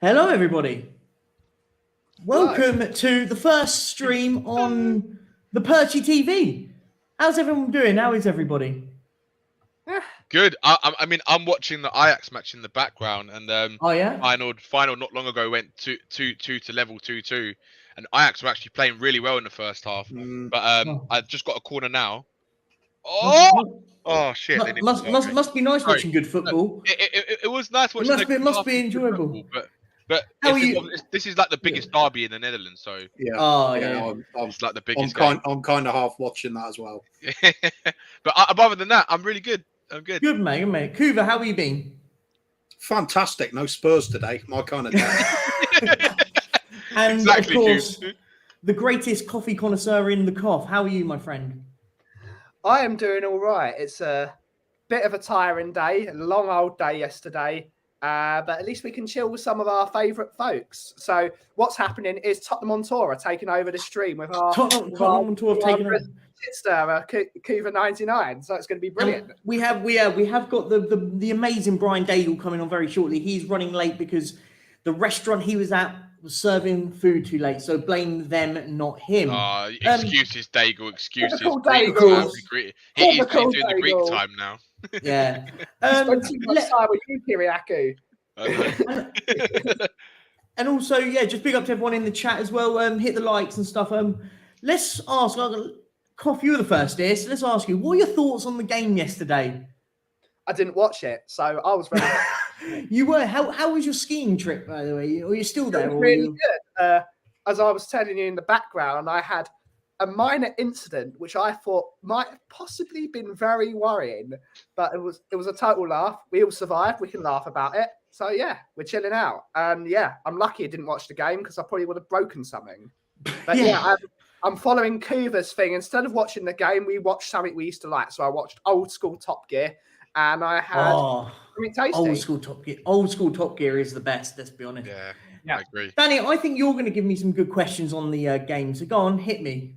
Hello, everybody. Hello. Welcome to the first stream on the Perchy TV. How's everyone doing? How is everybody? Good. I mean, I'm watching the Ajax match in the background, and Oh yeah. final not long ago went 2-2 to level 2-2, and Ajax were actually playing really well in the first half. But I've just got a corner now. Oh shit! They Must be nice watching good football. It was nice watching. It must be enjoyable. But this is like the biggest derby in the Netherlands, so yeah. It's like the biggest. I'm kind of half watching that as well. But other than that, I'm really good. I'm good. Good, mate. Kuva, how have you been? Fantastic. No Spurs today. My kind of day. And exactly, of course, the greatest coffee connoisseur in the cough. How are you, my friend? I am doing all right. It's a bit of a tiring day, a long old day yesterday, but at least we can chill with some of our favourite folks. So what's happening is Tottenham on Tour are taking over the stream with our Tottenham on Tour have taken over. Kuva 99, so it's going to be brilliant. We have got the amazing Brian Daigle coming on very shortly. He's running late because the restaurant he was at was serving food too late, so blame them, not him. Excuses, Daigle. Excuses. Daigle. He's doing the Greek time now. Yeah. Spent too much time with you, Kiriakou. And also, just big up to everyone in the chat as well. Hit the likes and stuff. Let's ask. Cough, you were the first here, so let's ask you, what are your thoughts on the game yesterday? I didn't watch it, so I was very You were. How was your skiing trip, by the way? Or are you still there? Really good. As I was telling you in the background, I had a minor incident which I thought might have possibly been very worrying, but it was a total laugh. We all survived. We can laugh about it. So yeah, we're chilling out. And yeah, I'm lucky I didn't watch the game because I probably would have broken something. But I'm following Kuva's thing. Instead of watching the game, we watched something we used to like. So I watched old school Top Gear, and I had something tasty. Old school Top Gear is the best. Let's be honest. Yeah, I agree. Danny, I think you're going to give me some good questions on the game. So go on, hit me.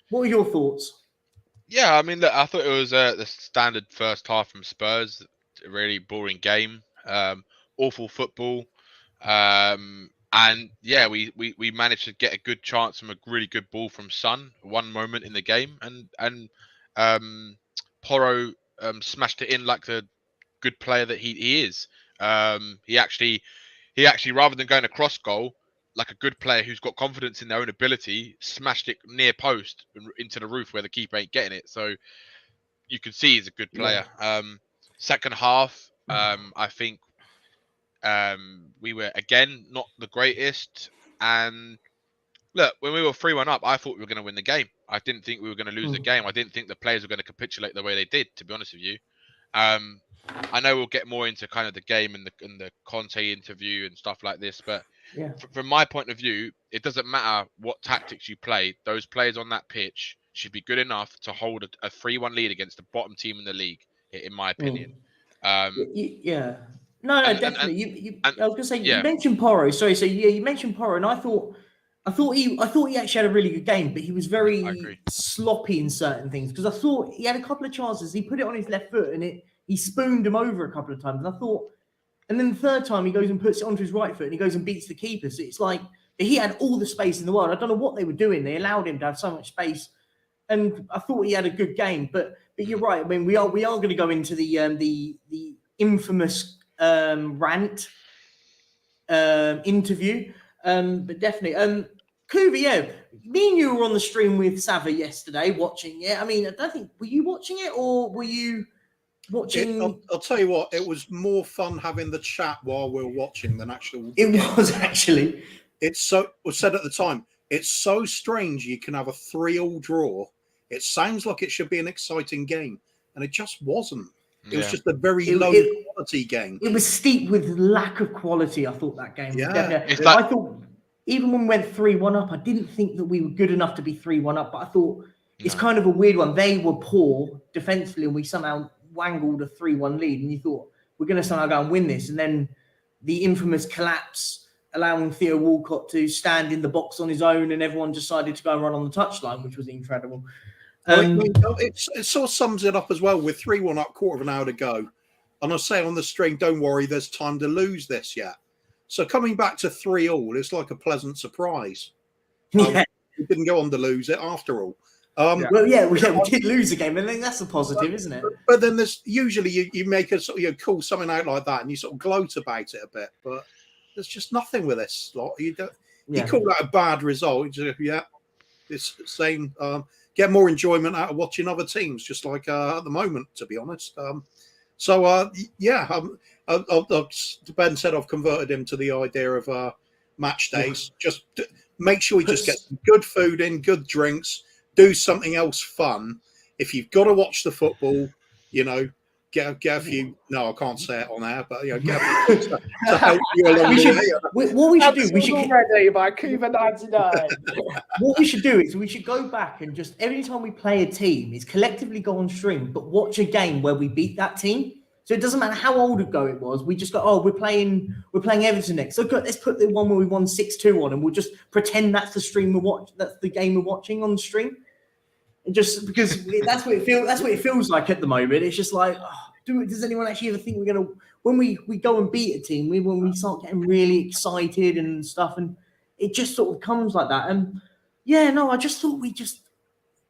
What are your thoughts? Yeah, I mean, look, I thought it was the standard first half from Spurs. A really boring game. Awful football. And yeah, we managed to get a good chance from a really good ball from Son one moment in the game, and Porro smashed it in like the good player that he is. He actually rather than going across goal, like a good player who's got confidence in their own ability, smashed it near post into the roof where the keeper ain't getting it. So you can see he's a good player. Second half, I think. We were again not the greatest, and look, when we were 3-1 up, I thought we were going to win the game. I didn't think we were going to lose the game. I didn't think the players were going to capitulate the way they did, to be honest with you. I know we'll get more into kind of the game and the Conte interview and stuff like this, but from my point of view, it doesn't matter what tactics you play. Those players on that pitch should be good enough to hold a 3-1 lead against the bottom team in the league, in my opinion. No, definitely. I was going to say you mentioned Porro. Sorry, so you mentioned Porro, and I thought he actually had a really good game, but he was very sloppy in certain things because I thought he had a couple of chances. He put it on his left foot and he spooned him over a couple of times, and I thought, and then the third time he goes and puts it onto his right foot and he goes and beats the keeper. So it's like he had all the space in the world. I don't know what they were doing. They allowed him to have so much space, and I thought he had a good game. But you're right. I mean, we are going to go into the infamous Rant interview, but definitely Kuva, me and you were on the stream with Sava yesterday watching it. I mean, I don't think, were you watching it or were you watching? I'll tell you what, it was more fun having the chat while we're watching than actual. It was actually. It's so was said at the time. It's so strange you can have a 3-3 draw. It sounds like it should be an exciting game, and it just wasn't. It was just a very low quality game. It was steep with lack of quality, I thought, that game. Yeah. I thought, even when we went 3-1 up, I didn't think that we were good enough to be 3-1 up, but I thought it's kind of a weird one. They were poor defensively, and we somehow wangled a 3-1 lead, and you thought, we're going to somehow go and win this. And then the infamous collapse, allowing Theo Walcott to stand in the box on his own, and everyone decided to go and run on the touchline, which was incredible. It sort of sums it up as well. With 3-1 up, quarter of an hour to go, and I say on the stream, don't worry, there's time to lose this yet. So coming back to 3-3, it's like a pleasant surprise. Yeah. We didn't go on to lose it after all. Well, yeah, we did lose a game, and I think that's a positive, isn't it? But then there's usually you make a sort of call something out like that, and you sort of gloat about it a bit. But there's just nothing with this lot. You call that a bad result. It's saying get more enjoyment out of watching other teams, just like at the moment, to be honest. Ben said I've converted him to the idea of match days. Just make sure you just get some good food in, good drinks, do something else fun. If you've got to watch the football, get a few. No, I can't say it on air, but get a few to help you along the way. What we should do, we should ready by Cuba 99. What we should do is we should go back and just every time we play a team, is collectively go on stream, but watch a game where we beat that team. So it doesn't matter how old ago it was. We just go, oh, we're playing Everton next. So let's put the one where we won 6-2 on, and we'll just pretend that's the stream that's the game we're watching on the stream. And just because that's what it feels like at the moment. It's just like, does anyone actually ever think we're gonna when we go and beat a team, when we start getting really excited and stuff, and it just sort of comes like that. And I just thought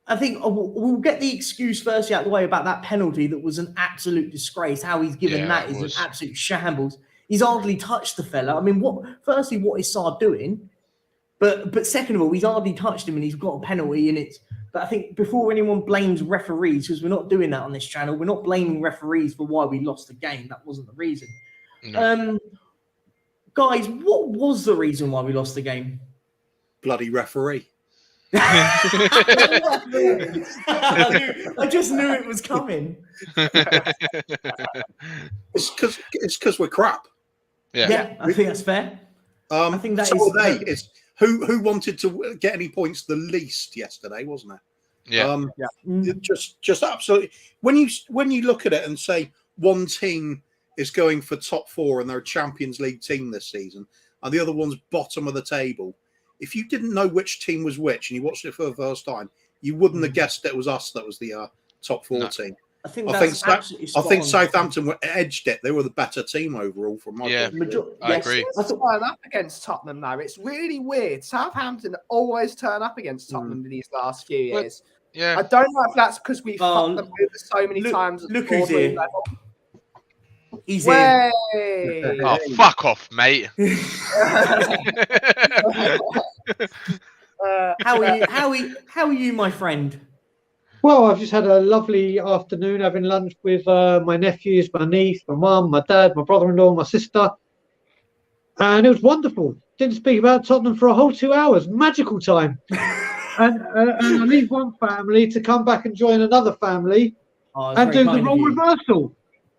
I think we'll get the excuse firstly out of the way about that penalty that was an absolute disgrace. How he's given that is an absolute shambles. He's hardly touched the fella. I mean, what is Sarr doing? But second of all, he's hardly touched him and he's got a penalty and it's. But I think before anyone blames referees, because we're not doing that on this channel, we're not blaming referees for why we lost the game. That wasn't the reason. No. Guys, what was the reason why we lost the game? Bloody referee. I just knew it was coming. It's because we're crap. Yeah, I think that's fair. I think that is. Who wanted to get any points the least yesterday, wasn't it? Yeah. Just absolutely. When you look at it and say one team is going for top 4 and they're a Champions League team this season, and the other one's bottom of the table. If you didn't know which team was which and you watched it for the first time, you wouldn't have guessed it was us that was the top 4 team. I think Southampton were edged it. They were the better team overall from my point of view. I agree. Turn up against Tottenham now. It's really weird. Southampton always turn up against Tottenham in these last few years. Yeah. I don't know if that's because we fucked them over so many times. Look who's here. He's here. Oh, fuck off, mate. How are you, my friend? Well, I've just had a lovely afternoon having lunch with my nephews, my niece, my mum, my dad, my brother-in-law, my sister. And it was wonderful. Didn't speak about Tottenham for a whole 2 hours. Magical time. and I leave one family to come back and join another family and do the role reversal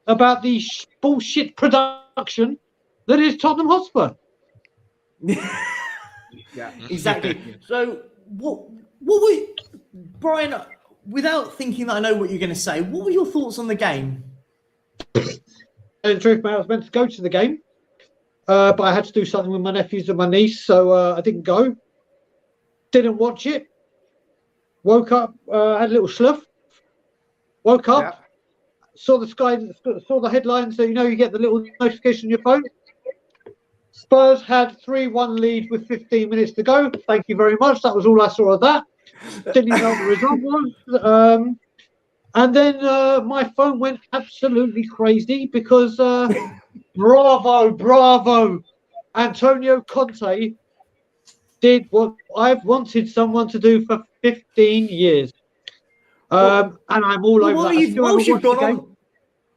about the bullshit production that is Tottenham Hotspur. Yeah, exactly. So what were, Brian, without thinking that I know what you're going to say, what were your thoughts on the game? In truth, mate, I was meant to go to the game, but I had to do something with my nephews and my niece, so I didn't go. Didn't watch it. Woke up, had a little slough. Woke up, saw the headlines, so you get the little notification on your phone. Spurs had 3-1 lead with 15 minutes to go. Thank you very much. That was all I saw of that. Didn't even know what the result was. And then my phone went absolutely crazy because bravo, Antonio Conte did what I've wanted someone to do for 15 years. And I'm all over that.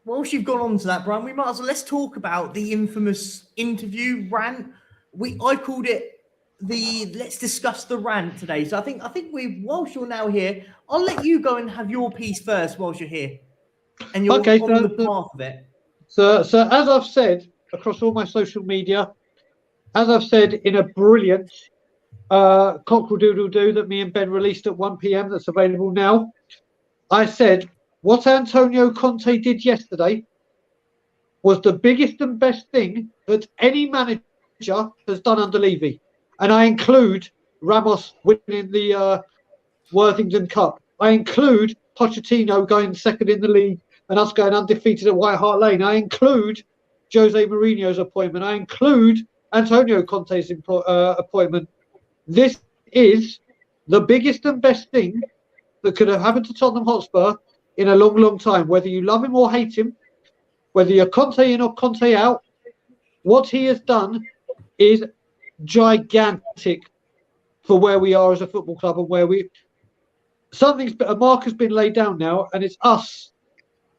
Whilst you've gone on to that, Brian, we might as well let's talk about the infamous interview rant. I called it let's discuss the rant today. So I think whilst you're now here, I'll let you go and have your piece first whilst you're here. And you're on the path of it. So as I've said across all my social media, as I've said in a brilliant cockle-doodle-doo that me and Ben released at 1 p.m. that's available now, I said what Antonio Conte did yesterday was the biggest and best thing that any manager has done under Levy. And I include Ramos winning the Worthington Cup. I include Pochettino going second in the league and us going undefeated at White Hart Lane. I include Jose Mourinho's appointment. I include Antonio Conte's appointment. This is the biggest and best thing that could have happened to Tottenham Hotspur in a long, long time. Whether you love him or hate him, whether you're Conte in or Conte out, what he has done is gigantic for where we are as a football club and where a mark has been laid down now, and it's us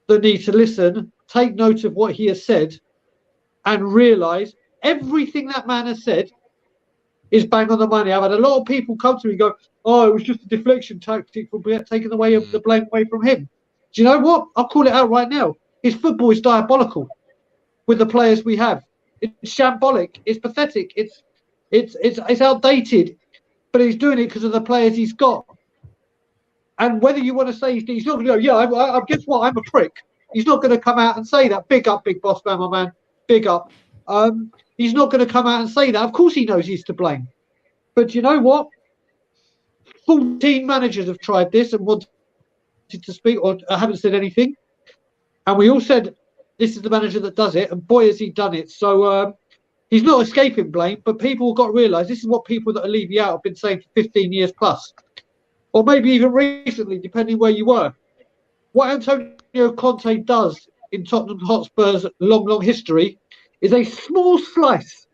that need to listen, take note of what he has said, and realise everything that man has said is bang on the money. I've had a lot of people come to me and go, "Oh, it was just a deflection tactic for taking the blame away from him." Do you know what? I'll call it out right now. His football is diabolical with the players we have. It's shambolic. It's pathetic. It's outdated. But he's doing it because of the players he's got. And whether you want to say he's not going to go, yeah, I guess what? I'm a prick. He's not going to come out and say that. Big up, big boss man, my man. Big up. He's not going to come out and say that. Of course he knows he's to blame. But you know what? 14 managers have tried this and wanted to speak or haven't said anything. And we all said, this is the manager that does it. And boy, has he done it. So he's not escaping blame, but people have got to realise this is what people that are leaving out have been saying for 15 years plus. Or maybe even recently, depending where you were. What Antonio Conte does in Tottenham Hotspur's long, long history is a small slice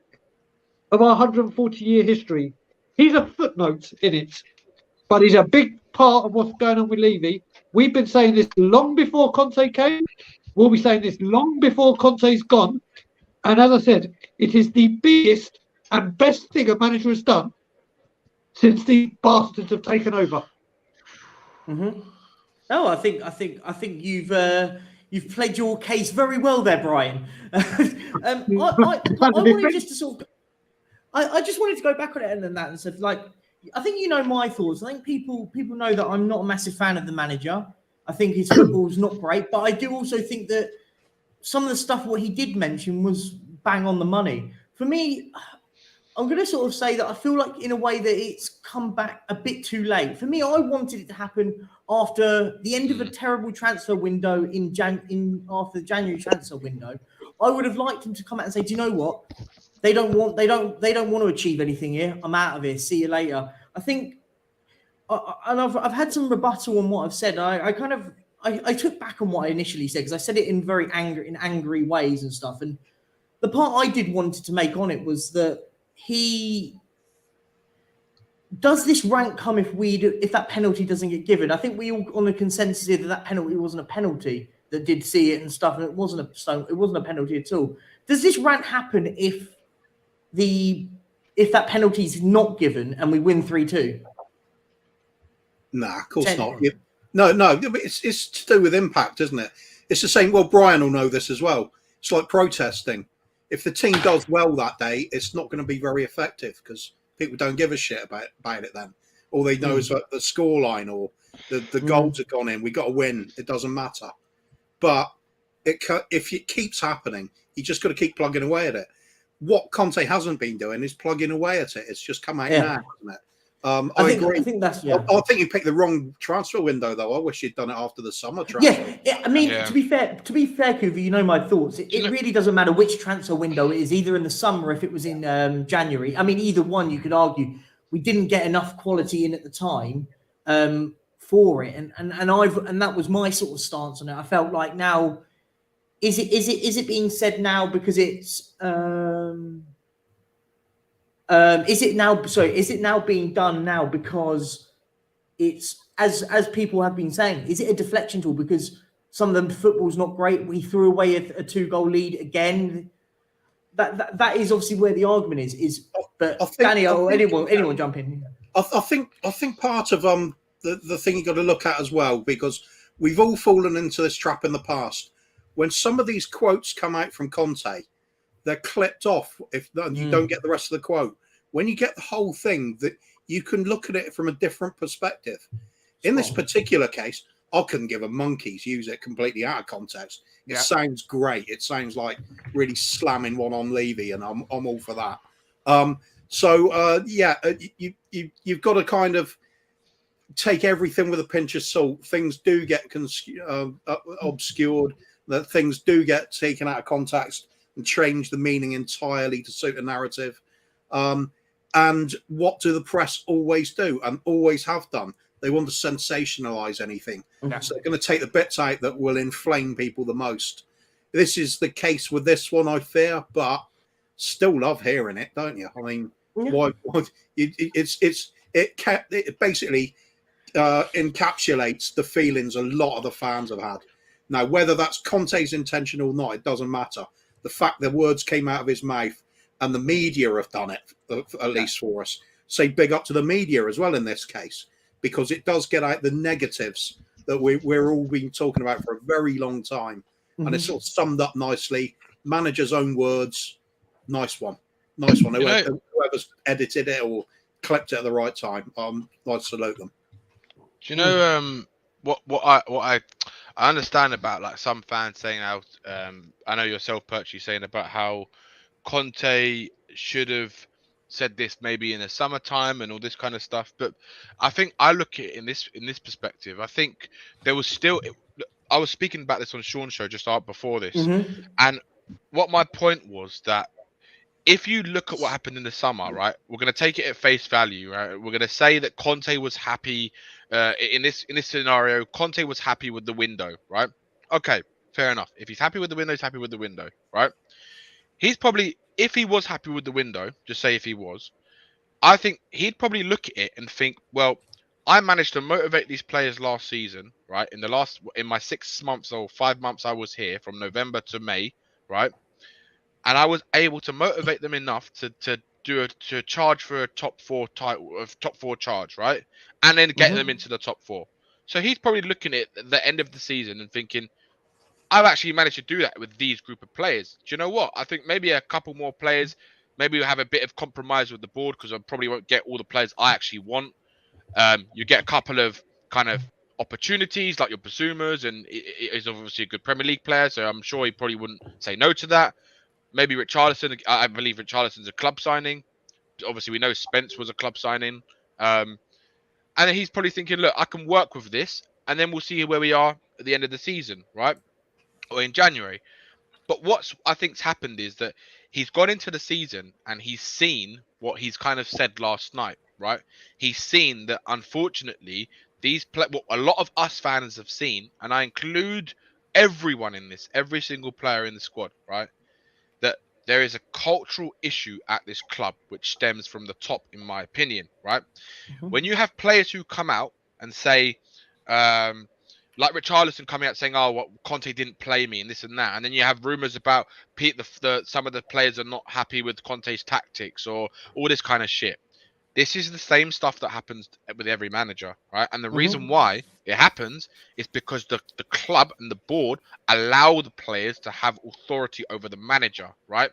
of our 140-year history. He's a footnote in it, but he's a big part of what's going on with Levy. We've been saying this long before Conte came. We'll be saying this long before Conte's gone. And as I said, it is the biggest and best thing a manager has done since the bastards have taken over. Mm-hmm. Oh, I think you've played your case very well there, Brian. I wanted just to sort of, I just wanted to go back on it and that and said, like, I think you know my thoughts. I think people know that I'm not a massive fan of the manager. I think his football's not great, but I do also think that some of the stuff what he did mention was bang on the money. For me, I'm going to sort of say that I feel like in a way that it's come back a bit too late. For me, I wanted it to happen after the end of a terrible transfer window after the January transfer window. I would have liked him to come out and say, "Do you know what? They don't want to achieve anything here. I'm out of here. See you later." I think, and I've had some rebuttal on what I've said. I took back on what I initially said because I said it in very angry ways and stuff. And the part I did wanted to make on it was that does this rank come if that penalty doesn't get given? I think we all on the consensus here that penalty wasn't a penalty. That did see it and stuff, and it wasn't a penalty at all. Does this rant happen if that penalty is not given and we win 3-2? Nah, of course not. No, it's to do with impact, isn't it? It's the same. Well, Brian will know this as well. It's like protesting. If the team does well that day, it's not going to be very effective because people don't give a shit about it then. All they know is the scoreline or the goals have gone in. We got to win. It doesn't matter. But if it keeps happening, you just got to keep plugging away at it. What Conte hasn't been doing is plugging away at it. It's just come out now, hasn't it? I agree. I think that's I think you picked the wrong transfer window, though. I wish you'd done it after the summer transfer. Yeah. I mean, to be fair, Kuvi, you know my thoughts. It really doesn't matter which transfer window it is, either in the summer or if it was in January. I mean, either one, you could argue. We didn't get enough quality in at the time for it, and that was my sort of stance on it. I felt like now, is it being said now because it's is it now being done now because it's as people have been saying, is it a deflection tool because some of the football's not great? We threw away a 2-goal lead again. That is obviously where the argument is. But Danny or anyone jump in. I think part of the thing you got to look at as well, because we've all fallen into this trap in the past. When some of these quotes come out from Conte, they're clipped off if you don't get the rest of the quote. When you get the whole thing, that you can look at it from a different perspective. In this particular case, I couldn't give a monkey's use it completely out of context. It sounds great. It sounds like really slamming one on Levy, and I'm all for that. You've got to kind of take everything with a pinch of salt. Things do get obscured. That things do get taken out of context. and change the meaning entirely to suit a narrative. And what do the press always do and always have done? They want to sensationalize anything. Okay. So they're going to take the bits out that will inflame people the most. This is the case with this one, I fear, but still love hearing it, don't you? I mean, why it basically encapsulates the feelings a lot of the fans have had. Now, whether that's Conte's intention or not, it doesn't matter. The fact the words came out of his mouth and the media have done it, at least for us. Say big up to the media as well in this case, because it does get out the negatives that we're all been talking about for a very long time. And it's sort of summed up nicely. Manager's own words. Nice one. Whoever's edited it or clipped it at the right time. I salute them. Do you know what I understand about like some fans saying how I know yourself, Perch, you saying about how Conte should have said this maybe in the summertime and all this kind of stuff, but I think I look at it in this perspective. I think there was still. I was speaking about this on Sean's show just before this, and what my point was that if you look at what happened in the summer, right, we're going to take it at face value, right? We're going to say that Conte was happy in this scenario. Conte was happy with the window, right? Okay, fair enough. If he's happy with the window, he's happy with the window, right? He's probably, if he was happy with the window, just say if he was, I think he'd probably look at it and think, well, I managed to motivate these players last season, right? In my 6 months or 5 months I was here from November to May, right? And I was able to motivate them enough to charge for a top four charge, right? And then get them into the top 4. So he's probably looking at the end of the season and thinking, I've actually managed to do that with these group of players. Do you know what? I think maybe a couple more players, maybe we'll have a bit of compromise with the board because I probably won't get all the players I actually want. You get a couple of kind of opportunities like your Basumas, and he's obviously a good Premier League player, so I'm sure he probably wouldn't say no to that. Maybe Richarlison, I believe Richarlison's a club signing. Obviously, we know Spence was a club signing. And then he's probably thinking, look, I can work with this, and then we'll see where we are at the end of the season, right? Or in January. But what's I think's happened is that he's gone into the season and he's seen what he's kind of said last night, right? He's seen that unfortunately what a lot of us fans have seen, and I include everyone in this, every single player in the squad, right? That there is a cultural issue at this club which stems from the top, in my opinion, right? When you have players who come out and say, like Richarlison coming out saying, "Oh, what Conte didn't play me," and this and that, and then you have rumors about some of the players are not happy with Conte's tactics or all this kind of shit. This is the same stuff that happens with every manager, right? And the reason why it happens is because the club and the board allow the players to have authority over the manager, right?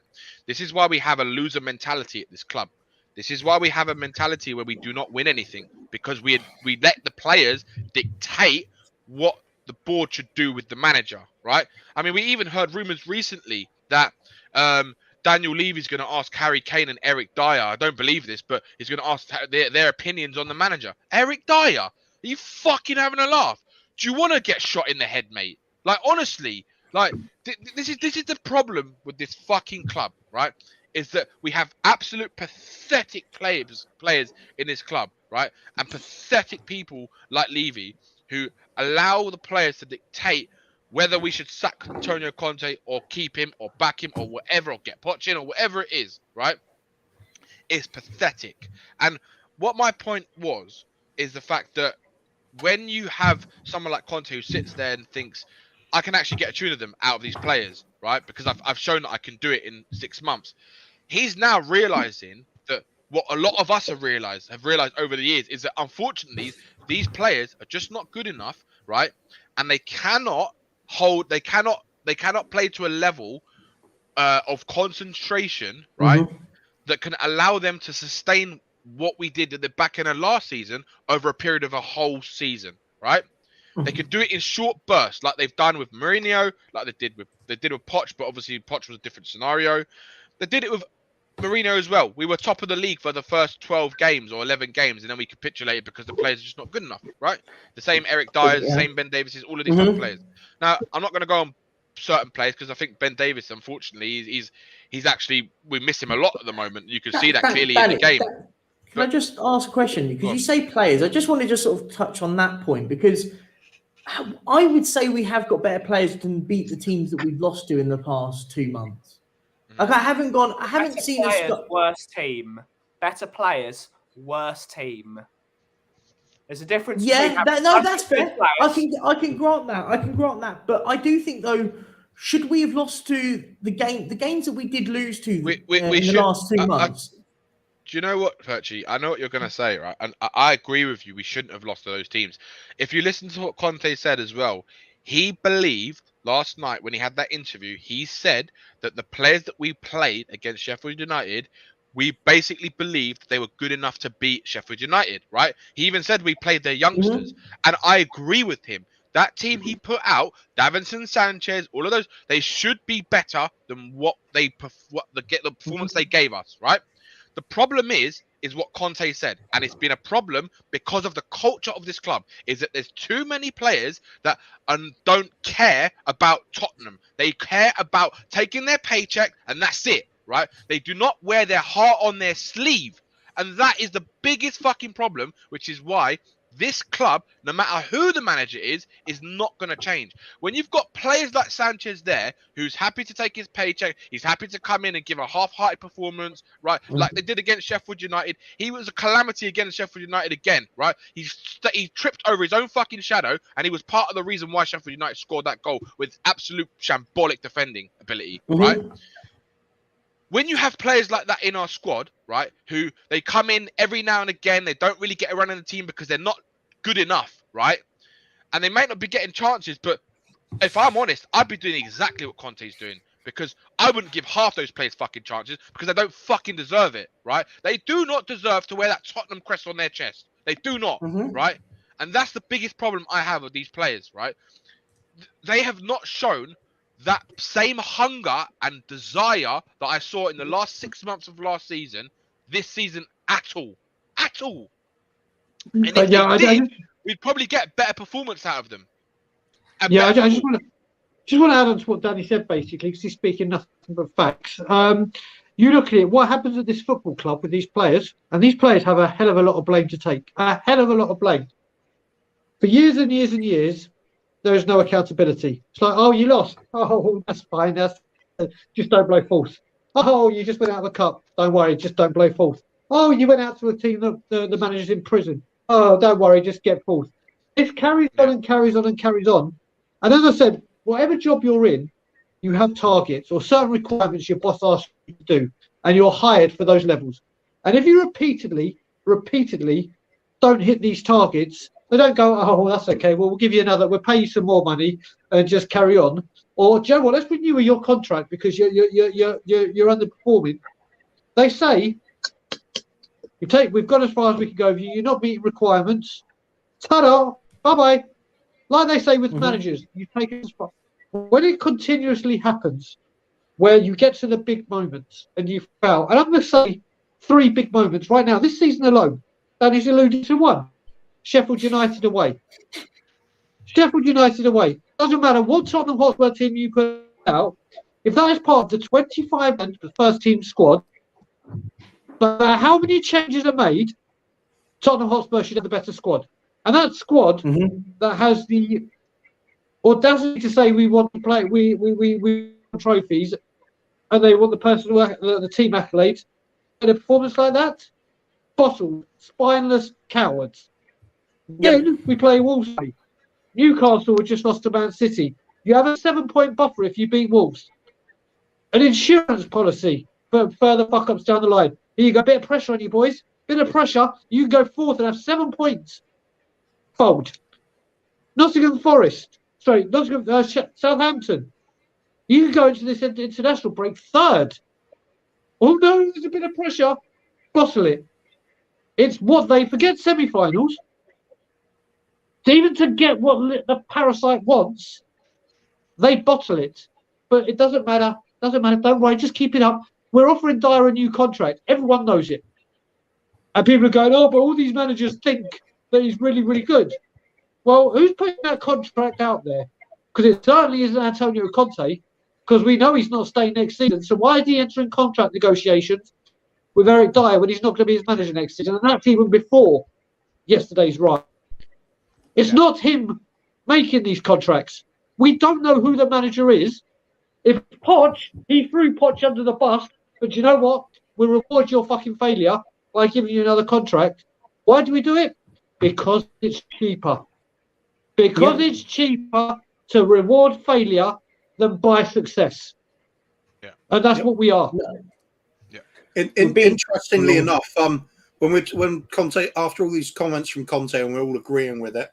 This is why we have a loser mentality at this club. This is why we have a mentality where we do not win anything, because we let the players dictate what the board should do with the manager, right? I mean, we even heard rumors recently that Daniel Levy's going to ask Harry Kane and Eric Dyer. I don't believe this, but he's going to ask their opinions on the manager. Eric Dyer, are you fucking having a laugh? Do you want to get shot in the head, mate? Like, honestly, like this is the problem with this fucking club, right? Is that we have absolute pathetic players in this club, right? And pathetic people like Levy who allow the players to dictate whether we should sack Antonio Conte or keep him or back him or whatever, or get Poch in or whatever it is, right? It's pathetic. And what my point was is the fact that when you have someone like Conte who sits there and thinks, I can actually get a tune of them out of these players, right? Because I've shown that I can do it in 6 months. He's now realizing that what a lot of us have realized over the years is that unfortunately these players are just not good enough, right? And they cannot play to a level of concentration, right? That can allow them to sustain what we did at the back end of last season over a period of a whole season, right? They could do it in short bursts, like they've done with Mourinho, like they did with Poch, but obviously Poch was a different scenario. They did it with Mourinho as well. We were top of the league for the first 12 games or 11 games, and then we capitulated because the players are just not good enough, right? The same Eric Dyers, the same Ben Davises, all of these other players. Now, I'm not going to go on certain players, because I think Ben Davies, unfortunately, he's actually, we miss him a lot at the moment. You can see that clearly in the game. Can I just ask a question? Because you say players, I just want to just sort of touch on that point, because I would say we have got better players that can beat the teams that we've lost to in the past 2 months. Like I haven't seen a worst team. Better players, worst team. There's a difference. Yeah, that's fair. I can grant that. But I do think though, should we have lost to the games that we did lose to in the last 2 months? Do you know what, Perchi? I know what you're going to say, right? And I agree with you. We shouldn't have lost to those teams. If you listen to what Conte said as well, he believed last night when he had that interview, he said that the players that we played against Sheffield United, we basically believed they were good enough to beat Sheffield United, right? He even said we played their youngsters. And I agree with him. That team he put out, Davinson Sanchez, all of those, they should be better than the performance they gave us, right? The problem is what Conte said, and it's been a problem because of the culture of this club, is that there's too many players that don't care about Tottenham. They care about taking their paycheck, and that's it, right? They do not wear their heart on their sleeve, and that is the biggest fucking problem, which is why this club, no matter who the manager is not going to change. When you've got players like Sanchez there, who's happy to take his paycheck, he's happy to come in and give a half-hearted performance, right? Like they did against Sheffield United. He was a calamity against Sheffield United again, right? He tripped over his own fucking shadow, and he was part of the reason why Sheffield United scored that goal with absolute shambolic defending ability, right? When you have players like that in our squad, right, who they come in every now and again, they don't really get a run in the team because they're not good enough, right? And they might not be getting chances, but if I'm honest, I'd be doing exactly what Conte's doing, because I wouldn't give half those players fucking chances because they don't fucking deserve it, right? They do not deserve to wear that Tottenham crest on their chest. They do not, right? And that's the biggest problem I have with these players, right? They have not shown that same hunger and desire that I saw in the last 6 months of last season, this season at all. And if they did, we'd probably get better performance out of them. I just want to add on to what Danny said, basically, because he's speaking nothing but facts. You look at it, what happens at this football club with these players, and these players have a hell of a lot of blame to take. A hell of a lot of blame. For years and years and years, there is no accountability. It's like, oh, you lost. Oh, that's fine. Just don't blow fourth. Oh, you just went out of the cup. Don't worry, just don't blow fourth. Oh, you went out to a team that the manager's in prison. Oh, don't worry, just get fourth. This carries on and carries on and carries on. And as I said, whatever job you're in, you have targets or certain requirements your boss asks you to do, and you're hired for those levels. And if you repeatedly don't hit these targets, they don't go, oh, that's okay. Well, we'll give you another. We'll pay you some more money and just carry on. Or, Joe, well, let's renew your contract because you're underperforming. They say, we've gone as far as we can go with you. You're not meeting requirements. Ta-da, bye-bye. Like they say with managers, you take it as far. When it continuously happens, where you get to the big moments and you fail, and I'm going to say 3 big moments right now, this season alone, that is alluded to one. Sheffield United away. Doesn't matter what Tottenham Hotspur team you put out, if that is part of the 25 and the first team squad, no matter how many changes are made, Tottenham Hotspur should have the better squad. And that squad that has the audacity to say we want to play, we want trophies, and they want the team accolades, and a performance like that, bottled, spineless cowards. Then we play Wolves. Newcastle just lost to Man City. You have a 7-point buffer if you beat Wolves. An insurance policy for further fuck-ups down the line. Here you go, bit of pressure on you boys. Bit of pressure. You can go 4th and have 7 points. Fold. Nottingham Forest. Southampton. You can go into this international break 3rd. Oh no, there's a bit of pressure. Bottle it. It's what they forget semi-finals. Even to get what the parasite wants, they bottle it. But it doesn't matter. Don't worry. Just keep it up. We're offering Dyer a new contract. Everyone knows it. And people are going, oh, but all these managers think that he's really, really good. Well, who's putting that contract out there? because it certainly isn't Antonio Conte, because we know he's not staying next season. So why is he entering contract negotiations with Eric Dyer when he's not going to be his manager next season? And that's even before yesterday's ride. It's not him making these contracts. We don't know who the manager is. If Poch, he threw Poch under the bus, but you know what? We'll reward your fucking failure by giving you another contract. Why do we do it? Because it's cheaper. Because it's cheaper to reward failure than buy success. Yeah. And that's what we are. Yeah. Interestingly enough, when Conte, after all these comments from Conte, and we're all agreeing with it,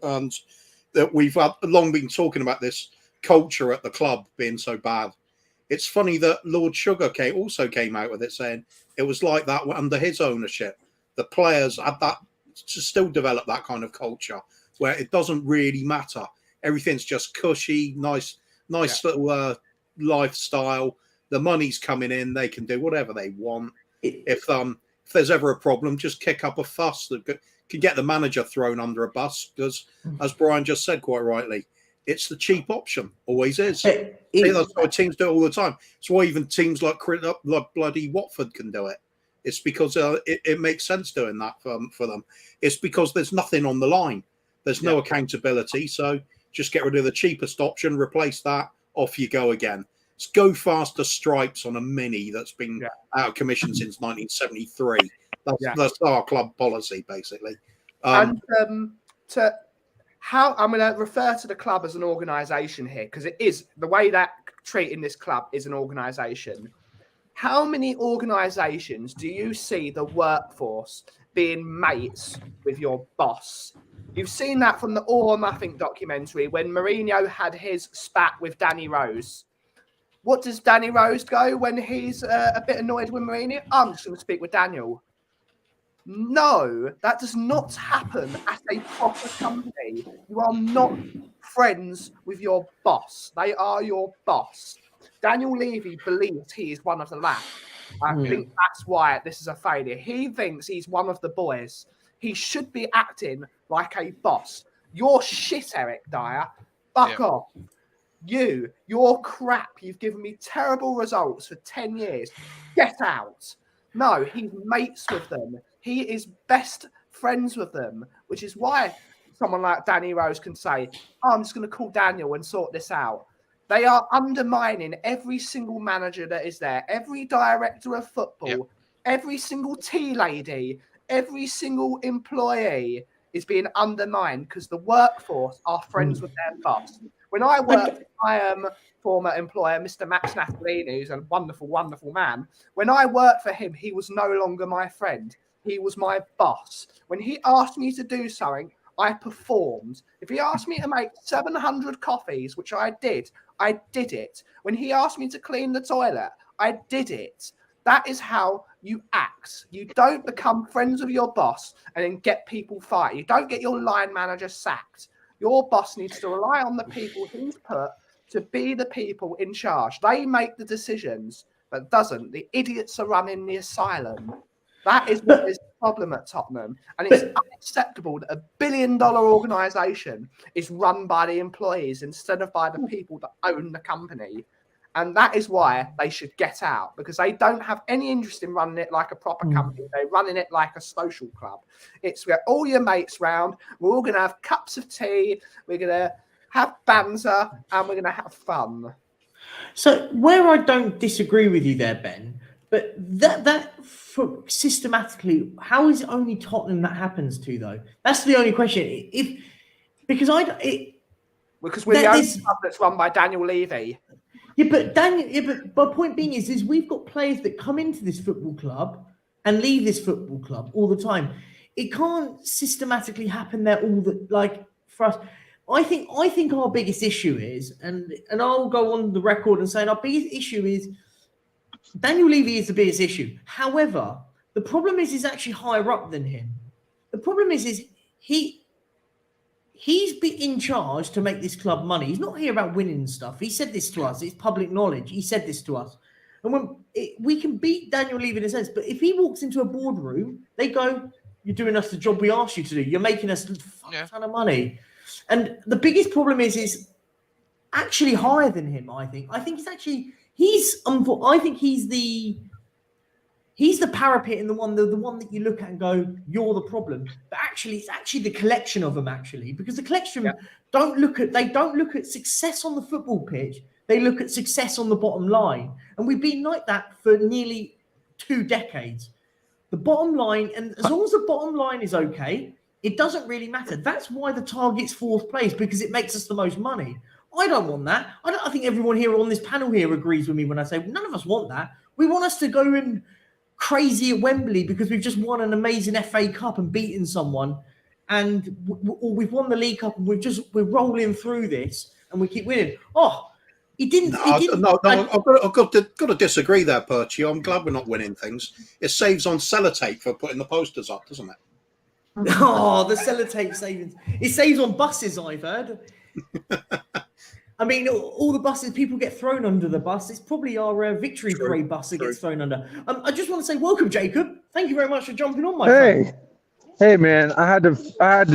and that we've long been talking about this culture at the club being so bad. It's funny that Lord Sugar also came out with it, saying it was like that under his ownership. The players had that to still develop that kind of culture where it doesn't really matter. Everything's just cushy, nice little lifestyle. The money's coming in; they can do whatever they want. If there's ever a problem, just kick up a fuss that can get the manager thrown under a bus. Because, as Brian just said quite rightly, it's the cheap option. Always is. That's why teams do it all the time. It's why even teams like bloody Watford can do it. It's because it makes sense doing that for them. It's because there's nothing on the line. There's no accountability. So just get rid of the cheapest option, replace that, off you go again. It's go faster stripes on a Mini that's been out of commission since 1973. That's our club policy, basically. I'm going to refer to the club as an organisation here, because it is the way that treating this club is an organisation. How many organisations do you see the workforce being mates with your boss? You've seen that from the All or Nothing documentary when Mourinho had his spat with Danny Rose. What does Danny Rose go when he's a bit annoyed with Mourinho? I'm just going to speak with Daniel. No, that does not happen at a proper company. You are not friends with your boss. They are your boss. Daniel Levy believes he is one of the lads. I think that's why this is a failure. He thinks he's one of the boys. He should be acting like a boss. You're shit, Eric Dyer. Fuck off. You're crap. You've given me terrible results for 10 years. Get out. No, he's mates with them. He is best friends with them, which is why someone like Danny Rose can say, I'm just going to call Daniel and sort this out. They are undermining every single manager that is there, every director of football, every single tea lady, every single employee is being undermined because the workforce are friends with their boss. When I worked for my former employer, Mr. Max Natalini, who's a wonderful, wonderful man, when I worked for him, he was no longer my friend. He was my boss. When he asked me to do something, I performed. If he asked me to make 700 coffees, which I did it. When he asked me to clean the toilet, I did it. That is how you act. You don't become friends with your boss and then get people fired. You don't get your line manager sacked. Your boss needs to rely on the people he's put to be the people in charge. They make the decisions, but doesn't. The idiots are running the asylum. That is what is the problem at Tottenham. And it's unacceptable that $1 billion organisation is run by the employees instead of by the people that own the company. And that is why they should get out, because they don't have any interest in running it like a proper company. They're running it like a social club. It's where all your mates round. We're all going to have cups of tea. We're going to have banter and we're going to have fun. So where I don't disagree with you there, Ben, but that systematically, how is it only Tottenham that happens to, though? That's the only question. Because we're the only club that's run by Daniel Levy. But my point being is we've got players that come into this football club and leave this football club all the time. It can't systematically happen there for us. I think our biggest issue is, and I'll go on the record and say our biggest issue is Daniel Levy is the biggest issue. However, the problem is he's actually higher up than him. The problem is he's been in charge to make this club money. He's not here about winning stuff. He said this to us. It's public knowledge. He said this to us. And we can beat Daniel Levy in a sense, but if he walks into a boardroom, they go, you're doing us the job we asked you to do. You're making us a ton of money. And the biggest problem is actually higher than him. I think he's actually I think he's the parapet and the one that you look at and go, you're the problem. But actually, it's actually the collection of them. Actually, because the collection don't look at success on the football pitch. They look at success on the bottom line, and we've been like that for nearly 2 decades. The bottom line, and as long as the bottom line is okay, it doesn't really matter. That's why the target's 4th place, because it makes us the most money. I don't want that. I think everyone here on this panel here agrees with me when I say none of us want that. We want us to go in crazy at Wembley because we've just won an amazing FA Cup and beaten someone, or we've won the League Cup and we're rolling through this and we keep winning. Oh, he didn't. No, I've got to disagree there, Perchie. I'm glad we're not winning things. It saves on sellotape for putting the posters up, doesn't it? Oh, the sellotape savings. It saves on buses, I've heard. I mean, all the buses, people get thrown under the bus. It's probably our victory parade bus that gets thrown under. I just want to say welcome, Jacob. Thank you very much for jumping on, my friend. Hey, man, I had to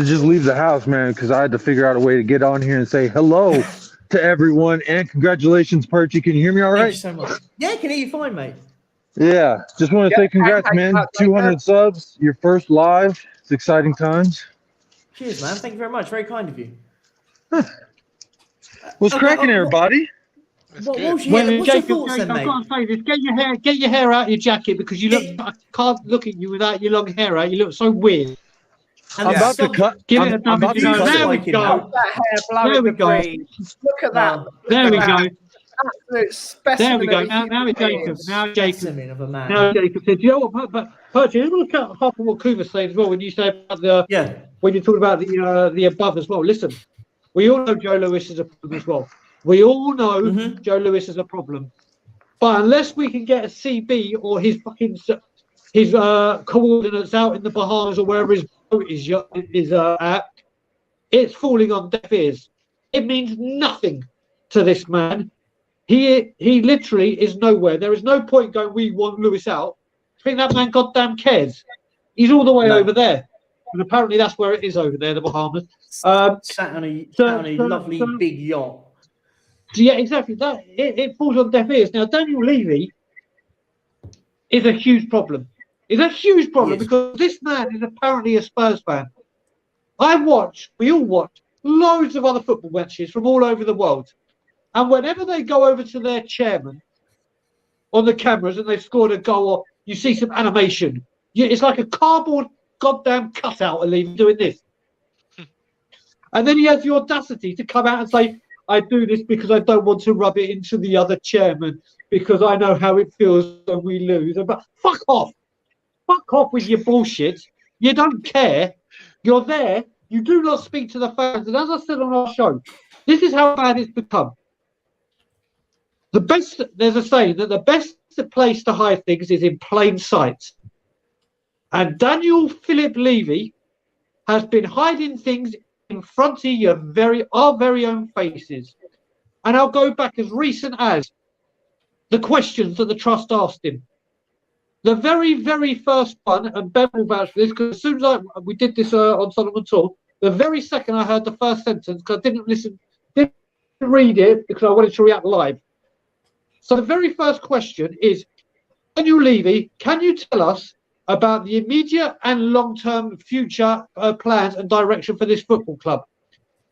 just leave the house, man, because I had to figure out a way to get on here and say hello to everyone, and congratulations, Perchie. Can you hear me all right? Thank you so much. Yeah, I can hear you fine, mate. Yeah, just want to say congrats, man. 200 subs, your first live. It's exciting times. Cheers, man. Thank you very much. Very kind of you. What's cracking, everybody? What's your thoughts then, mate? I've got to say this. Get your hair out of your jacket, because you look. I can't look at you without your long hair out. You look so weird. I'm about to cut. Give it a double. There we go. There we go. Look at that. There we go. Absolute specimen. There we go. Now it's Jacob. Now Jacob. Specimen of a man. Now Jacob said, "You know what, but Perchie, look at half of what Kuva's saying as well. When you say about when you talk about the above as well. Listen, we all know Joe Lewis is a problem as well. We all know Joe Lewis is a problem, but unless we can get a CB or his coordinates out in the Bahamas or wherever his boat is at, it's falling on deaf ears. It means nothing to this man. He literally is nowhere. There is no point going, we want Lewis out. I think that man goddamn cares. He's all the way over there. And apparently that's where it is over there, the Bahamas. Sat on a lovely big yacht. Yeah, exactly. That it falls on deaf ears. Now, Daniel Levy is a huge problem. It's a huge problem because this man is apparently a Spurs fan. We all watch loads of other football matches from all over the world. And whenever they go over to their chairman on the cameras and they've scored a goal, or you see some animation, it's like a cardboard goddamn cutout of Levy doing this. And then he has the audacity to come out and say, I do this because I don't want to rub it into the other chairman because I know how it feels when we lose. But fuck off. Fuck off with your bullshit. You don't care. You're there. You do not speak to the fans. And as I said on our show, this is how bad it's become. There's a saying that the best place to hide things is in plain sight. And Daniel Philip Levy has been hiding things in front of our very own faces. And I'll go back as recent as the questions that the trust asked him. The very, very first one, and Ben will vouch for this, because as soon as we did this on Solomon Talk, the very second I heard the first sentence, because I didn't read it because I wanted to react live. So the very first question is, Daniel Levy, can you tell us about the immediate and long-term future plans and direction for this football club?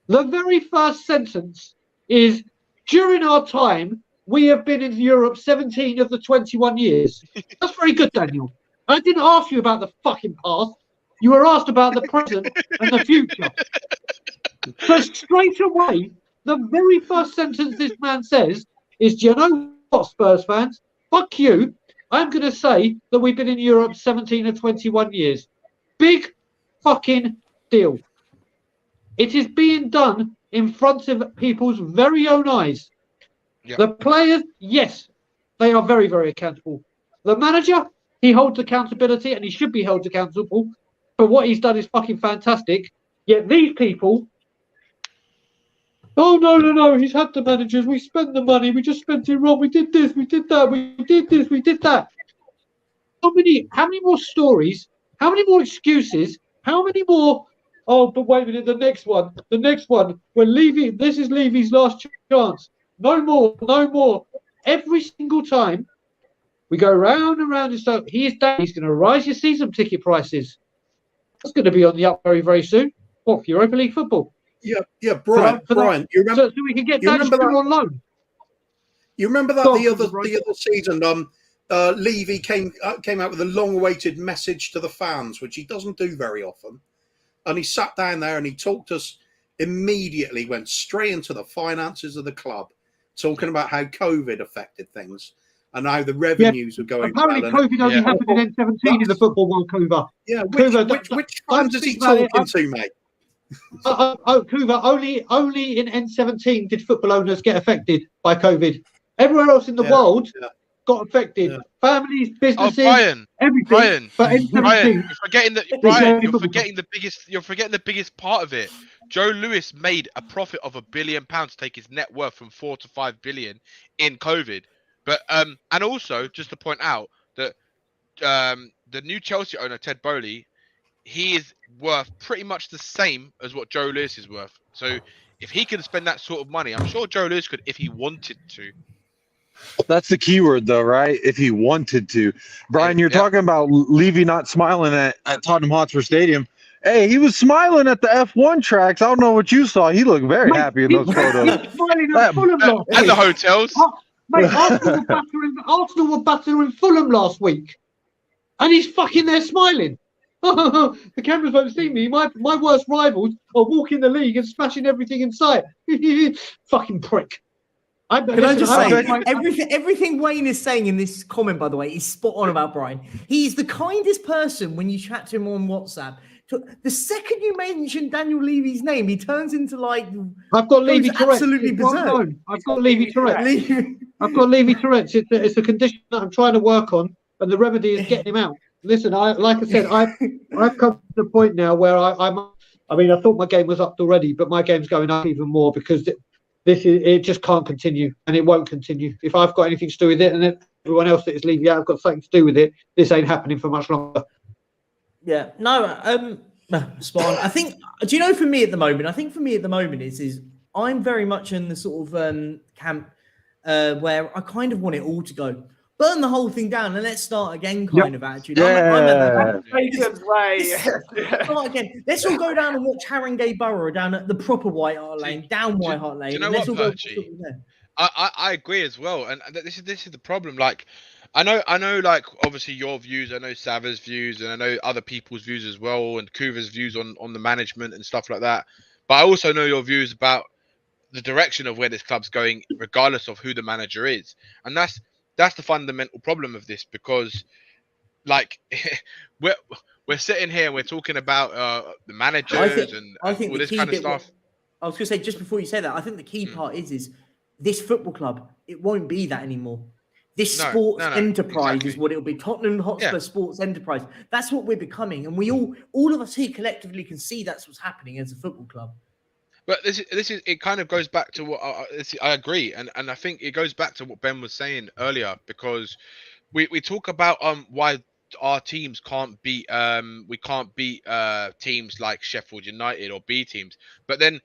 The very first sentence is, during our time, we have been in Europe 17 of the 21 years. That's very good, Daniel. I didn't ask you about the fucking past. You were asked about the present and the future. So straight away, the very first sentence this man says is, do you know what, Spurs fans? Fuck you. I'm going to say that we've been in Europe 17 or 21 years. Big fucking deal. It is being done in front of people's very own eyes. Yep. The players, yes, they are very, very accountable. The manager, he holds accountability and he should be held accountable for what he's done is fucking fantastic. Yet these people, oh, no, he's had the managers. We spent the money. We just spent it wrong. We did this. We did that. We did this. We did that. How many more stories? How many more excuses? How many more Oh, but wait a minute, the next one, when Levy, this is Levy's last chance. No more. Every single time we go round and round, and so he's going to rise your season ticket prices. That's going to be on the up very, very soon. What, for Europa League football? Yeah, Brian, you remember? So we can get that on loan. You remember that the other season, Levy came out with a long-awaited message to the fans, which he doesn't do very often. And he sat down there and he talked to us immediately, went straight into the finances of the club, talking about how COVID affected things and how the revenues were going. Apparently, COVID only happened in N17 in the Football World Cuba. Yeah, which fans is he talking to, mate? Cuba, only in N17 did football owners get affected by COVID. Everywhere else in the world got affected. Families, businesses, everything. Brian, but N17, you're forgetting the biggest part of it. Joe Lewis made a profit of £1 billion to take his net worth from 4 to 5 billion in COVID. But and also just to point out that the new Chelsea owner Ted Boehly, he is worth pretty much the same as what Joe Lewis is worth. So if he can spend that sort of money, I'm sure Joe Lewis could if he wanted to. That's the key word, though, right? If he wanted to. Brian, you're talking about Levy not smiling at Tottenham Hotspur Stadium. Hey, he was smiling at the F1 tracks. I don't know what you saw. He looked very happy in those photos. And the hotels. Mate, Arsenal were battering Fulham last week. And he's fucking there smiling. The cameras won't see me. My worst rivals are walking the league and smashing everything in sight. Fucking prick. Can I just say, everything Wayne is saying in this comment, by the way, is spot on about Brian. He's the kindest person when you chat to him on WhatsApp. The second you mention Daniel Levy's name, he turns into like... I've got Levy Tourette's. Absolutely berserk. I've got Levy Tourette's. I've got Levy Tourette's. It's a condition that I'm trying to work on, and the remedy is getting him out. Listen, like I said, I've come to the point now where I thought my game was up already, but my game's going up even more because it just can't continue, and it won't continue. If I've got anything to do with it, and then everyone else that is leaving out, I've got something to do with it. This ain't happening for much longer. Yeah, spot on. I think. Do you know? For me at the moment, is I'm very much in the sort of camp where I kind of want it all to go. Burn the whole thing down and let's start again kind of attitude. Yeah. Start again. Let's all go down and watch Haringey Borough down at the proper White Hart Lane, down White Hart Lane. Do you know what, Perchy? I agree as well. And this is the problem. Like, I know like obviously your views, I know Sava's views, and I know other people's views as well, and Kuva's views on the management and stuff like that. But I also know your views about the direction of where this club's going, regardless of who the manager is. And that's the fundamental problem of this, because like we're sitting here and we're talking about the managers and all this kind of stuff. I was going to say, just before you say that, I think the key part is this football club, it won't be that anymore. This sports enterprise is what it'll be. Tottenham Hotspur Sports Enterprise. That's what we're becoming. And we all of us here collectively can see that's what's happening as a football club. But this is it kind of goes back to what I agree, and I think it goes back to what Ben was saying earlier, because we talk about why our teams can't beat teams like Sheffield United or B teams, but then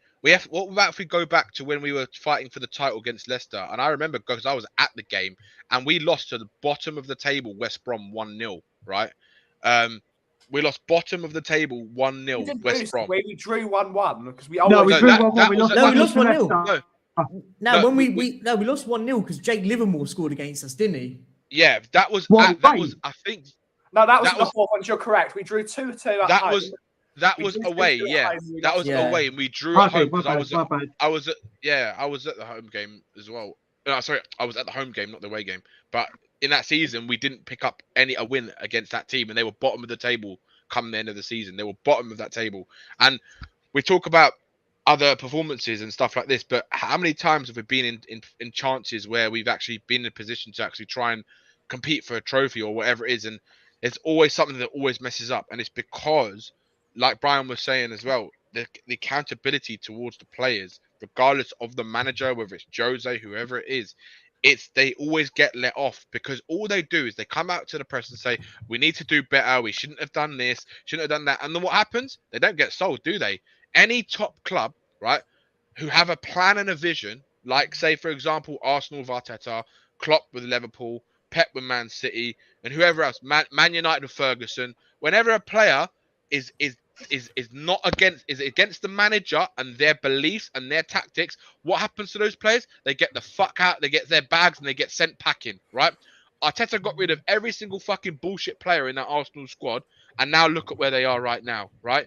what about if we go back to when we were fighting for the title against Leicester? And I remember because I was at the game and we lost to the bottom of the table, West Brom 1-0, right? We lost bottom of the table 1-0 West Brom. We drew 1-1 because we drew 1-1. We lost 1-0. We lost 1-0 because Jake Livermore scored against us, didn't he? Yeah, that was I think. No, that was the fourth one. You're correct. We drew 2-2 at home. That was away. Yeah, that was away, and we drew at home because I was at the home game as well. No, sorry, I was at the home game, not the away game. But in that season, we didn't pick up a win against that team, and they were bottom of the table come the end of the season. They were bottom of that table. And we talk about other performances and stuff like this, but how many times have we been in chances where we've actually been in a position to actually try and compete for a trophy or whatever it is? And it's always something that always messes up. And it's because, like Brian was saying as well, the accountability towards the players, regardless of the manager, whether it's Jose, whoever it is they always get let off because all they do is they come out to the press and say, we need to do better. We shouldn't have done this, shouldn't have done that. And then what happens? They don't get sold, do they? Any top club, right, who have a plan and a vision, like, say, for example, Arsenal with Arteta, Klopp with Liverpool, Pep with Man City, and whoever else, Man United with Ferguson, whenever a player is not against the manager and their beliefs and their tactics, what happens to those players? They get the fuck out, they get their bags, and they get sent packing, right? Arteta got rid of every single fucking bullshit player in that Arsenal squad, and now look at where they are right now, right?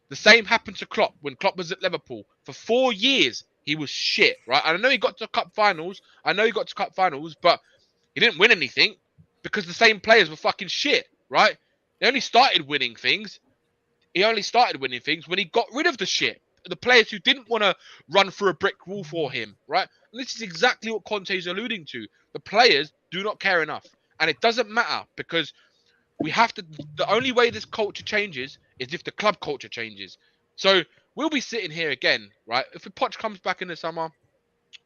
The same happened to Klopp when Klopp was at Liverpool. For 4 years, he was shit, right? And I know he got to cup finals, but he didn't win anything because the same players were fucking shit, right? They only started winning things. He only started winning things when he got rid of the shit. The players who didn't want to run through a brick wall for him, right? And this is exactly what Conte is alluding to. The players do not care enough. And it doesn't matter because we have to... The only way this culture changes is if the club culture changes. So we'll be sitting here again, right? If Poch comes back in the summer,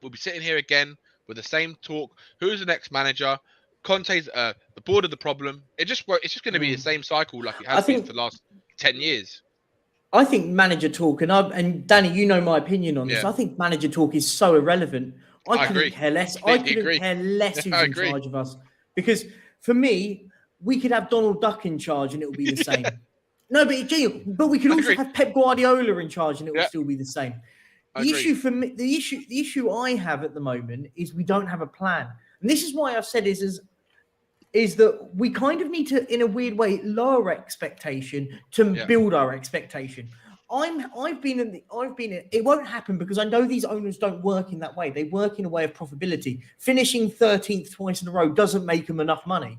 we'll be sitting here again with the same talk. Who's the next manager? Conte's the board of the problem. It's just going to be the same cycle like it has been for the last 10 years. I think manager talk, and Danny, you know my opinion on this. I think manager talk is so irrelevant. I couldn't care less. I couldn't care less who's in charge of us. Because for me, we could have Donald Duck in charge and it would be the same. No, but we could also have Pep Guardiola in charge and it would still be the same. The issue for me, the issue I have at the moment is we don't have a plan. And this is why I've said is that we kind of need to, in a weird way, lower expectation to build our expectation. It won't happen because I know these owners don't work in that way. They work in a way of profitability. Finishing 13th twice in a row doesn't make them enough money.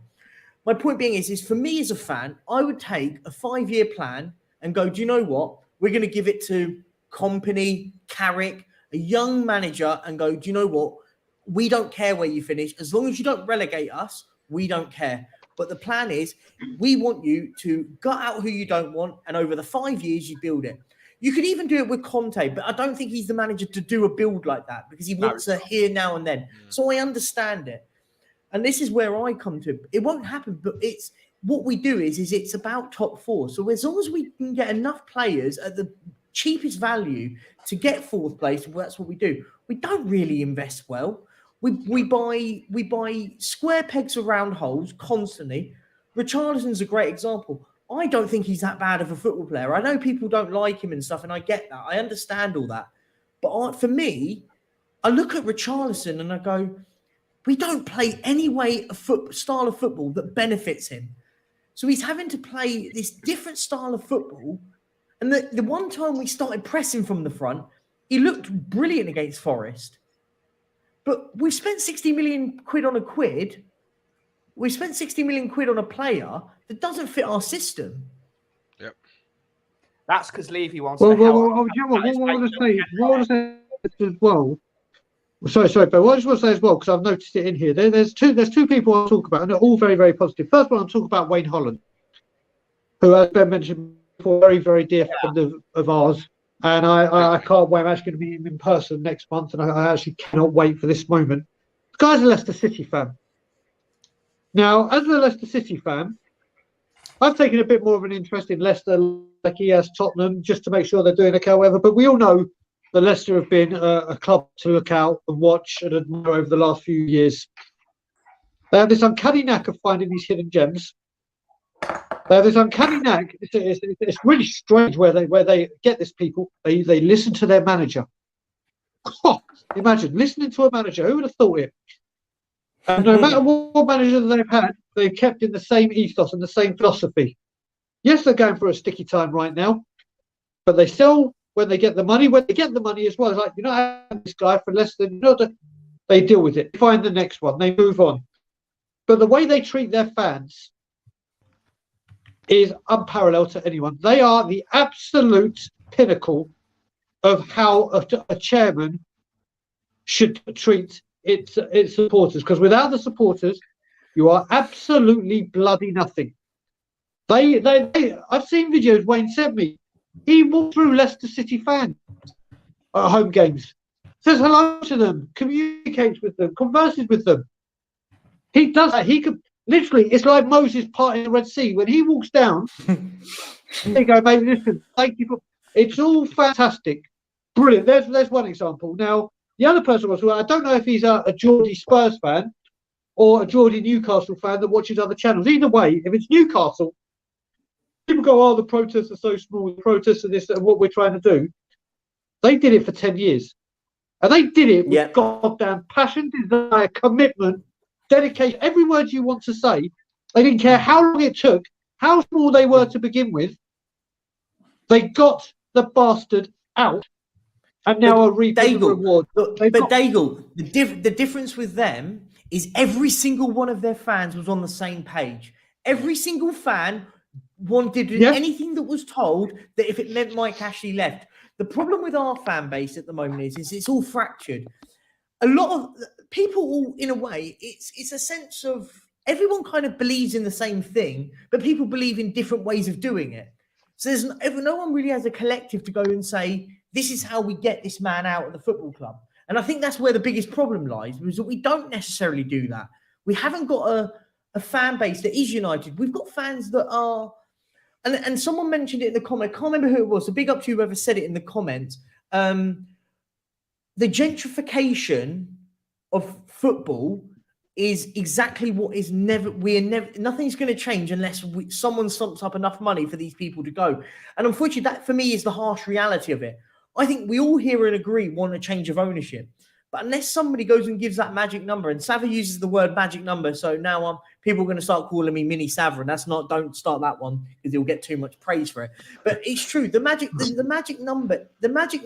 My point being is for me as a fan, I would take a 5-year plan and go, do you know what? We're going to give it to Company, Carrick, a young manager, and go, do you know what? We don't care where you finish. As long as you don't relegate us, we don't care. But the plan is we want you to gut out who you don't want, and over the 5 years, you build it. You could even do it with Conte, but I don't think he's the manager to do a build like that because he wants a here, now, and then. So I understand it. And this is where I come to. It won't happen, but it's what we do is it's about top 4. So as long as we can get enough players at the cheapest value to get 4th place, well, that's what we do. We don't really invest well. We buy square pegs for round holes constantly. Richarlison's a great example. I don't think he's that bad of a football player. I know people don't like him and stuff, and I get that. I understand all that. But for me, I look at Richarlison and I go, we don't play any way style of football that benefits him. So he's having to play this different style of football. And the one time we started pressing from the front, he looked brilliant against Forest. But we spent 60 million quid on a quid. We spent 60 million quid on a player that doesn't fit our system. Yep. That's because Levy wants to help. What I want to say as well. Sorry, but what I just want to say as well, because I've noticed it in here. There's two people I'll talk about, and they're all very, very positive. First one, I'll talk about Wayne Holland, who, as Ben mentioned before, very, very dear friend of ours. And I can't wait. I'm actually going to meet him in person next month, and I actually cannot wait for this moment. This guy's a Leicester City fan. Now, as a Leicester City fan, I've taken a bit more of an interest in Leicester, like he has Tottenham, just to make sure they're doing okay, whatever. But we all know that Leicester have been a club to look out and watch and admire over the last few years. They have this uncanny knack of finding these hidden gems. They have this uncanny knack. It's really strange where they get this people. They listen to their manager. Oh, imagine listening to a manager. Who would have thought it? And no matter what manager they've had, they've kept in the same ethos and the same philosophy. Yes, they're going for a sticky time right now, but they still, when they get the money as well, it's like, you know, I have this guy for less than, they deal with it. They find the next one. They move on. But the way they treat their fans is unparalleled to anyone. They are the absolute pinnacle of how a chairman should treat its supporters. Because without the supporters, you are absolutely bloody nothing. I've seen videos Wayne sent me. He walked through Leicester City fans at home games. says hello to them, communicates with them, converses with them. He does that. He could literally, it's like Moses parting the Red Sea. When he walks down, they go, mate, listen, thank you for, it's all fantastic. Brilliant. There's one example. Now, the other person was, well, I don't know if he's a Geordie Spurs fan or a Geordie Newcastle fan that watches other channels. Either way, if it's Newcastle, people go, oh, the protests are so small, the protests are this, and what we're trying to do. They did it for 10 years. And they did it with goddamn passion, desire, commitment, dedication, every word you want to say. They didn't care how long it took, how small they were to begin with. They got the bastard out, and now are reaping the reward. But Daigle, the difference with them is every single one of their fans was on the same page. Every single fan wanted anything that was told that if it meant Mike Ashley left. The problem with our fan base at the moment is it's all fractured. A lot of people, in a way, it's a sense of everyone kind of believes in the same thing, but people believe in different ways of doing it. So there's no one really has a collective to go and say, this is how we get this man out of the football club. And I think that's where the biggest problem lies, is that we don't necessarily do that. We haven't got a fan base that is united. We've got fans that are, and someone mentioned it in the comment, I can't remember who it was, so big up to whoever said it in the comments. The gentrification of football is exactly what is nothing's going to change unless someone stumps up enough money for these people to go. And unfortunately, that for me is the harsh reality of it. I think we all here and agree want a change of ownership. But unless somebody goes and gives that magic number, and Sava uses the word magic number, so now people are going to start calling me Mini Sava, and don't start that one because he'll get too much praise for it. But it's true. The magic number.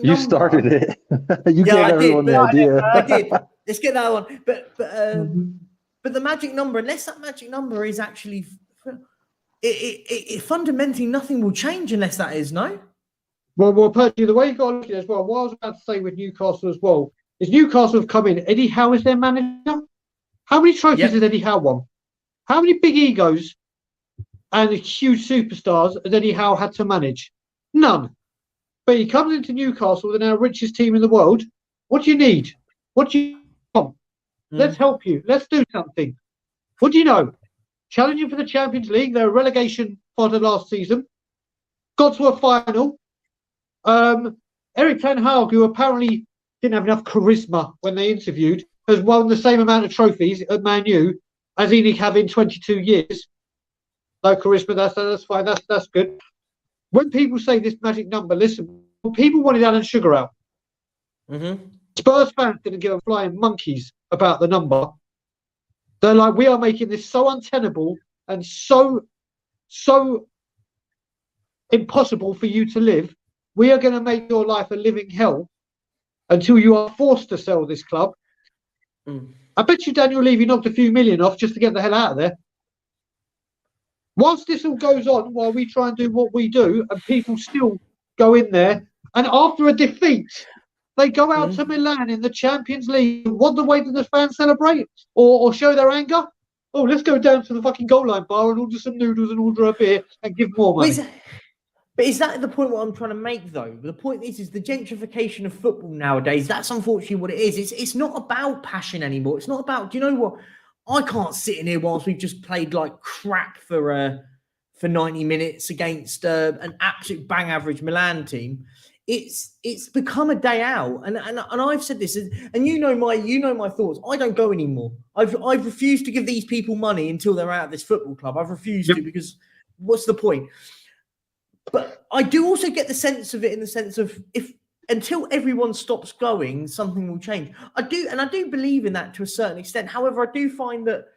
You started it. You gave everyone the idea. I did. Let's get that one. But the magic number, unless that magic number is actually, it fundamentally nothing will change unless that is, no? Well, Percy, the way you got to look at it as well, what I was about to say with Newcastle as well, is Newcastle have come in. Eddie Howe is their manager. How many trophies has Eddie Howe won? How many big egos and huge superstars has Eddie Howe had to manage? None. But he comes into Newcastle, the now richest team in the world. What do you need? What do you want? Let's help you. Let's do something. What do you know? Challenging for the Champions League. They're a relegation fodder last season. Got to a final. Eric Ten Hag, who apparently didn't have enough charisma when they interviewed, has won the same amount of trophies at Man U as Enoch have in 22 years. No charisma, that's fine, that's good. When people say this magic number, listen, people wanted Alan Sugar out. Spurs fans didn't give a flying monkeys about the number. They're like, we are making this so untenable and so impossible for you to live. We are going to make your life a living hell until you are forced to sell this club. I bet you Daniel Levy knocked a few million off just to get the hell out of there. Whilst this all goes on, while we try and do what we do, and people still go in there, and after a defeat, they go out to Milan in the Champions League. What the way do the fans celebrate or show their anger? Oh, let's go down to the fucking goal line bar and order some noodles and order a beer and give more money. But is that the point what I'm trying to make, though? The point is the gentrification of football nowadays. That's unfortunately what it is. It's not about passion anymore. It's not about, do you know what? I can't sit in here whilst we've just played like crap for 90 minutes against an absolute bang average Milan team. It's become a day out, and I've said this, and you know my thoughts. I don't go anymore. I've refused to give these people money until they're out of this football club. I've refused to, because what's the point? But I do also get the sense of it, in the sense of if until everyone stops going, something will change. I do believe in that to a certain extent. However, I do find that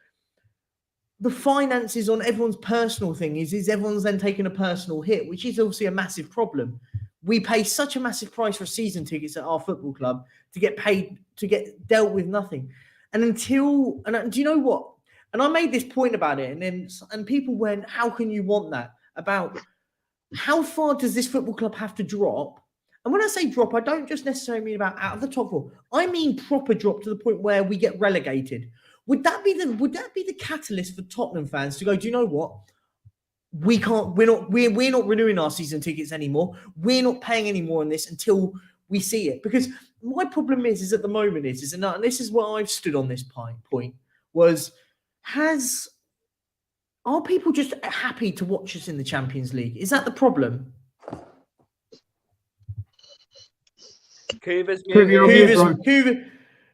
the finances on everyone's personal thing is everyone's then taking a personal hit, which is obviously a massive problem. We pay such a massive price for season tickets at our football club to get paid, to get dealt with nothing. And do you know what? And I made this point about it, and people went, how can you want that? About how far does this football club have to drop? And when I say drop, I don't just necessarily mean about out of the top four. I mean proper drop to the point where we get relegated. Would that be the catalyst for Tottenham fans to go, do you know what? We're not renewing our season tickets anymore. We're not paying any more on this until we see it. Because my problem is at the moment and this is what I've stood on this point was, are people just happy to watch us in the Champions League? Is that the problem? Kuva's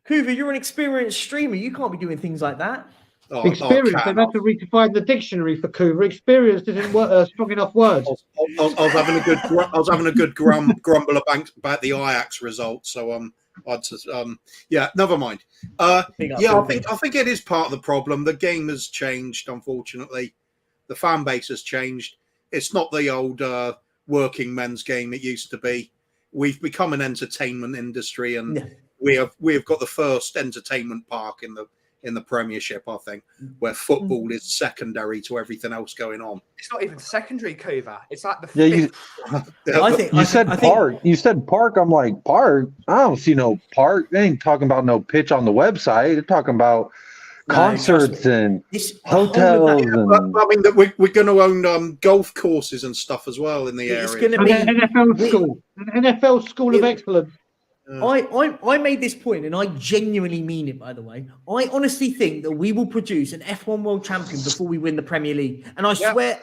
Kuva, you're an experienced streamer. You can't be doing things like that. Experience. They've had to redefine the dictionary for Kuva. Experience isn't a strong enough word. I was having a good grumble about the Ajax result. So yeah, never mind. I think it is part of the problem. The game has changed, unfortunately. The fan base has changed. It's not the old working men's game it used to be. We've become an entertainment industry, and we have got the first entertainment park in the Premiership, I think, where football is secondary to everything else going on. It's not even secondary, Kuva. It's like the fifth. You said park. You said park. I'm like, park? I don't see no park. They ain't talking about no pitch on the website. They're talking about concerts and hotels. I mean, we're going to own golf courses and stuff as well in the area. It's going to be an NFL school of excellence. I made this point, and I genuinely mean it, by the way. I honestly think that we will produce an F1 world champion before we win the Premier League. And I swear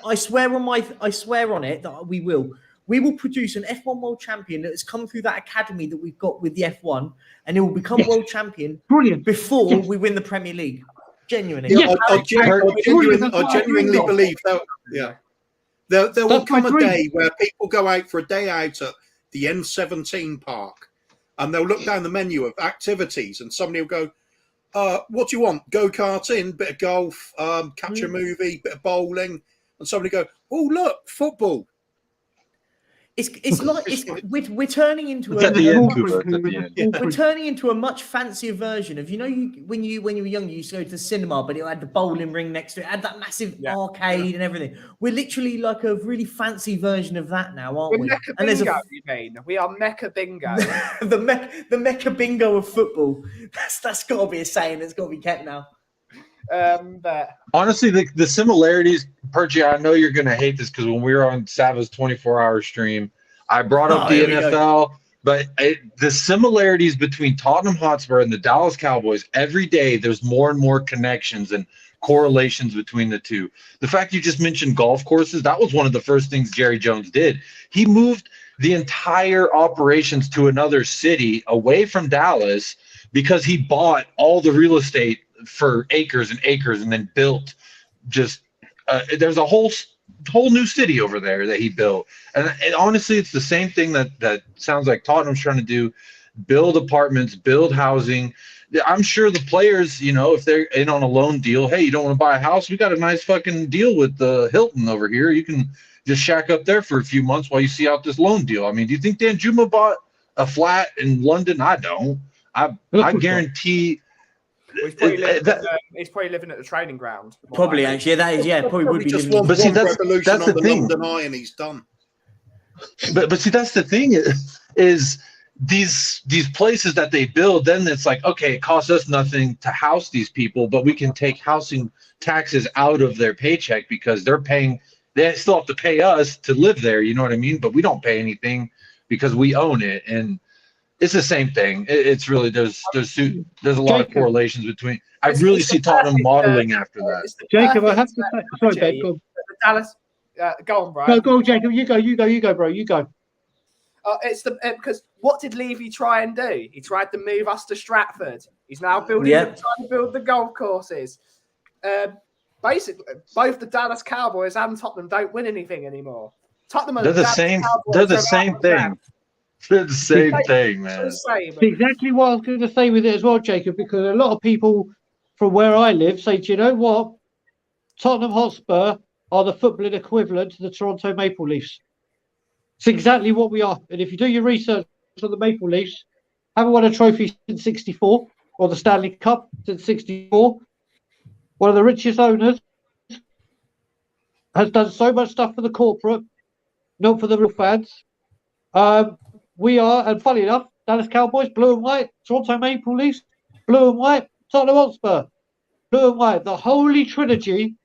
on it that we will. We will produce an F1 world champion that has come through that academy that we've got with the F1, and it will become world champion before we win the Premier League. Genuinely. I genuinely believe that. Yeah. There will come a day where people go out for a day out at the N17 park, and they'll look down the menu of activities, and somebody will go, what do you want? Go-karting, bit of golf, catch a movie, bit of bowling. And somebody go, oh, look, football. We're turning into we're turning into a much fancier version of, when you were young, you used to go to the cinema, but it had the bowling ring next to it, had that massive arcade and everything. We're literally like a really fancy version of that now, aren't we? Mecca bingo, you mean? We are Mecca bingo. the Mecca bingo of football. That's got to be a saying that's got to be kept now. But honestly, the similarities, Perchi, I know you're going to hate this because when we were on Sava's 24-hour stream, I brought up the NFL, but the similarities between Tottenham Hotspur and the Dallas Cowboys, every day there's more and more connections and correlations between the two. The fact you just mentioned golf courses, that was one of the first things Jerry Jones did. He moved the entire operations to another city away from Dallas because he bought all the real estate for acres and acres, and then built there's a whole new city over there that he built. And honestly, it's the same thing that sounds like Tottenham's trying to do: build apartments, build housing. I'm sure the players, if they're in on a loan deal, hey, you don't want to buy a house? We got a nice fucking deal with the Hilton over here. You can just shack up there for a few months while you see out this loan deal. I mean, do you think Dan Juma bought a flat in London? I don't. I guarantee. He's probably living at the training ground. Probably, actually, that is, probably would be. Just but see, that's the thing. London Eye and he's done. But see, that's the thing is these places that they build. Then it's like, okay, it costs us nothing to house these people, but we can take housing taxes out of their paycheck because they still have to pay us to live there. You know what I mean? But we don't pay anything because we own it. And it's the same thing. It's really there's a lot of correlations between. I really see Tottenham modeling after that. Jacob, I have to say, sorry, Ben. Go on. Dallas, go on, bro. Go on, Jacob. You go, bro. You go. Because what did Levy try and do? He tried to move us to Stratford. He's now trying to build the golf courses. Basically, both the Dallas Cowboys and Tottenham don't win anything anymore. Tottenham. They're the same thing. They're the same thing, man. It's exactly what I was going to say with it as well, Jacob, because a lot of people from where I live say, do you know what? Tottenham Hotspur are the footballing equivalent to the Toronto Maple Leafs. It's exactly what we are. And if you do your research on the Maple Leafs, haven't won a trophy since 64, or the Stanley Cup since 64. One of the richest owners, has done so much stuff for the corporate, not for the real fans. We are, and funny enough, Dallas Cowboys, blue and white, Toronto Maple Leafs, blue and white, Tottenham Hotspur, blue and white. The holy trinity,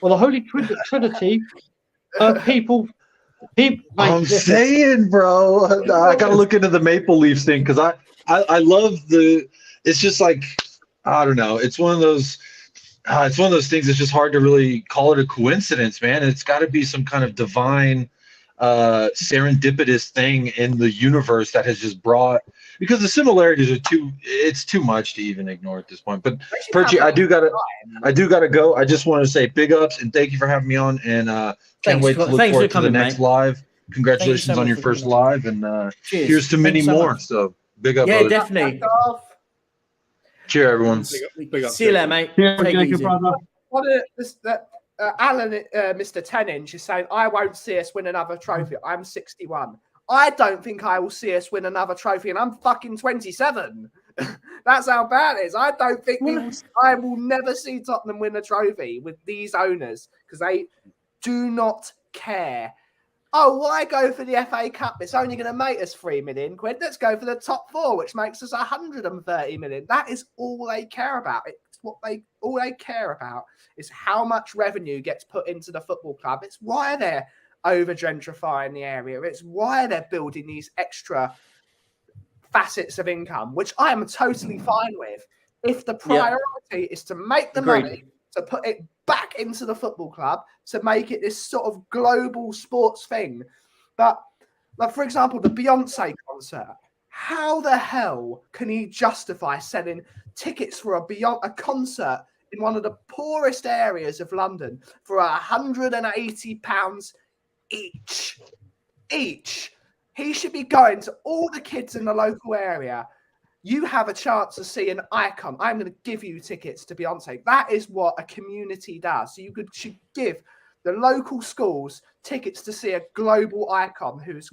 or the holy trinity of people I'm saying, bro, I gotta look into the Maple Leafs thing because I love the. It's just like I don't know. It's one of those. It's one of those things that's just hard to really call it a coincidence, man. It's got to be some kind of divine, serendipitous thing in the universe that has just brought. Because the similarities are it's too much to even ignore at this point. But Perchy, I do gotta go. I just want to say big ups and thank you for having me on, and can't wait to look forward to the next live. Congratulations on your first live, and here's to many more. So big up, yeah, definitely. Cheers, everyone. Big up. See you later, mate. Take it easy. Alan, Mr. 10-inch is saying, I won't see us win another trophy. I'm 61. I don't think I will see us win another trophy, and I'm fucking 27. That's how bad it is. I don't think I will never see Tottenham win a trophy with these owners because they do not care. Oh, why go for the FA Cup? It's only going to make us £3 million. Let's go for the top 4, which makes us 130 million. That is all they care about. It's all they care about is how much revenue gets put into the football club. It's why they're over gentrifying the area. It's why they're building these extra facets of income, which I am totally fine with. If the priority is to make the money, to put it back into the football club, to make it this sort of global sports thing. But, like, for example, the Beyonce concert, how the hell can he justify selling tickets for a concert in one of the poorest areas of London for £180 each? He should be going to all the kids in the local area. You have a chance to see an icon. I'm going to give you tickets to Beyonce. That is what a community does. So should give the local schools tickets to see a global icon who's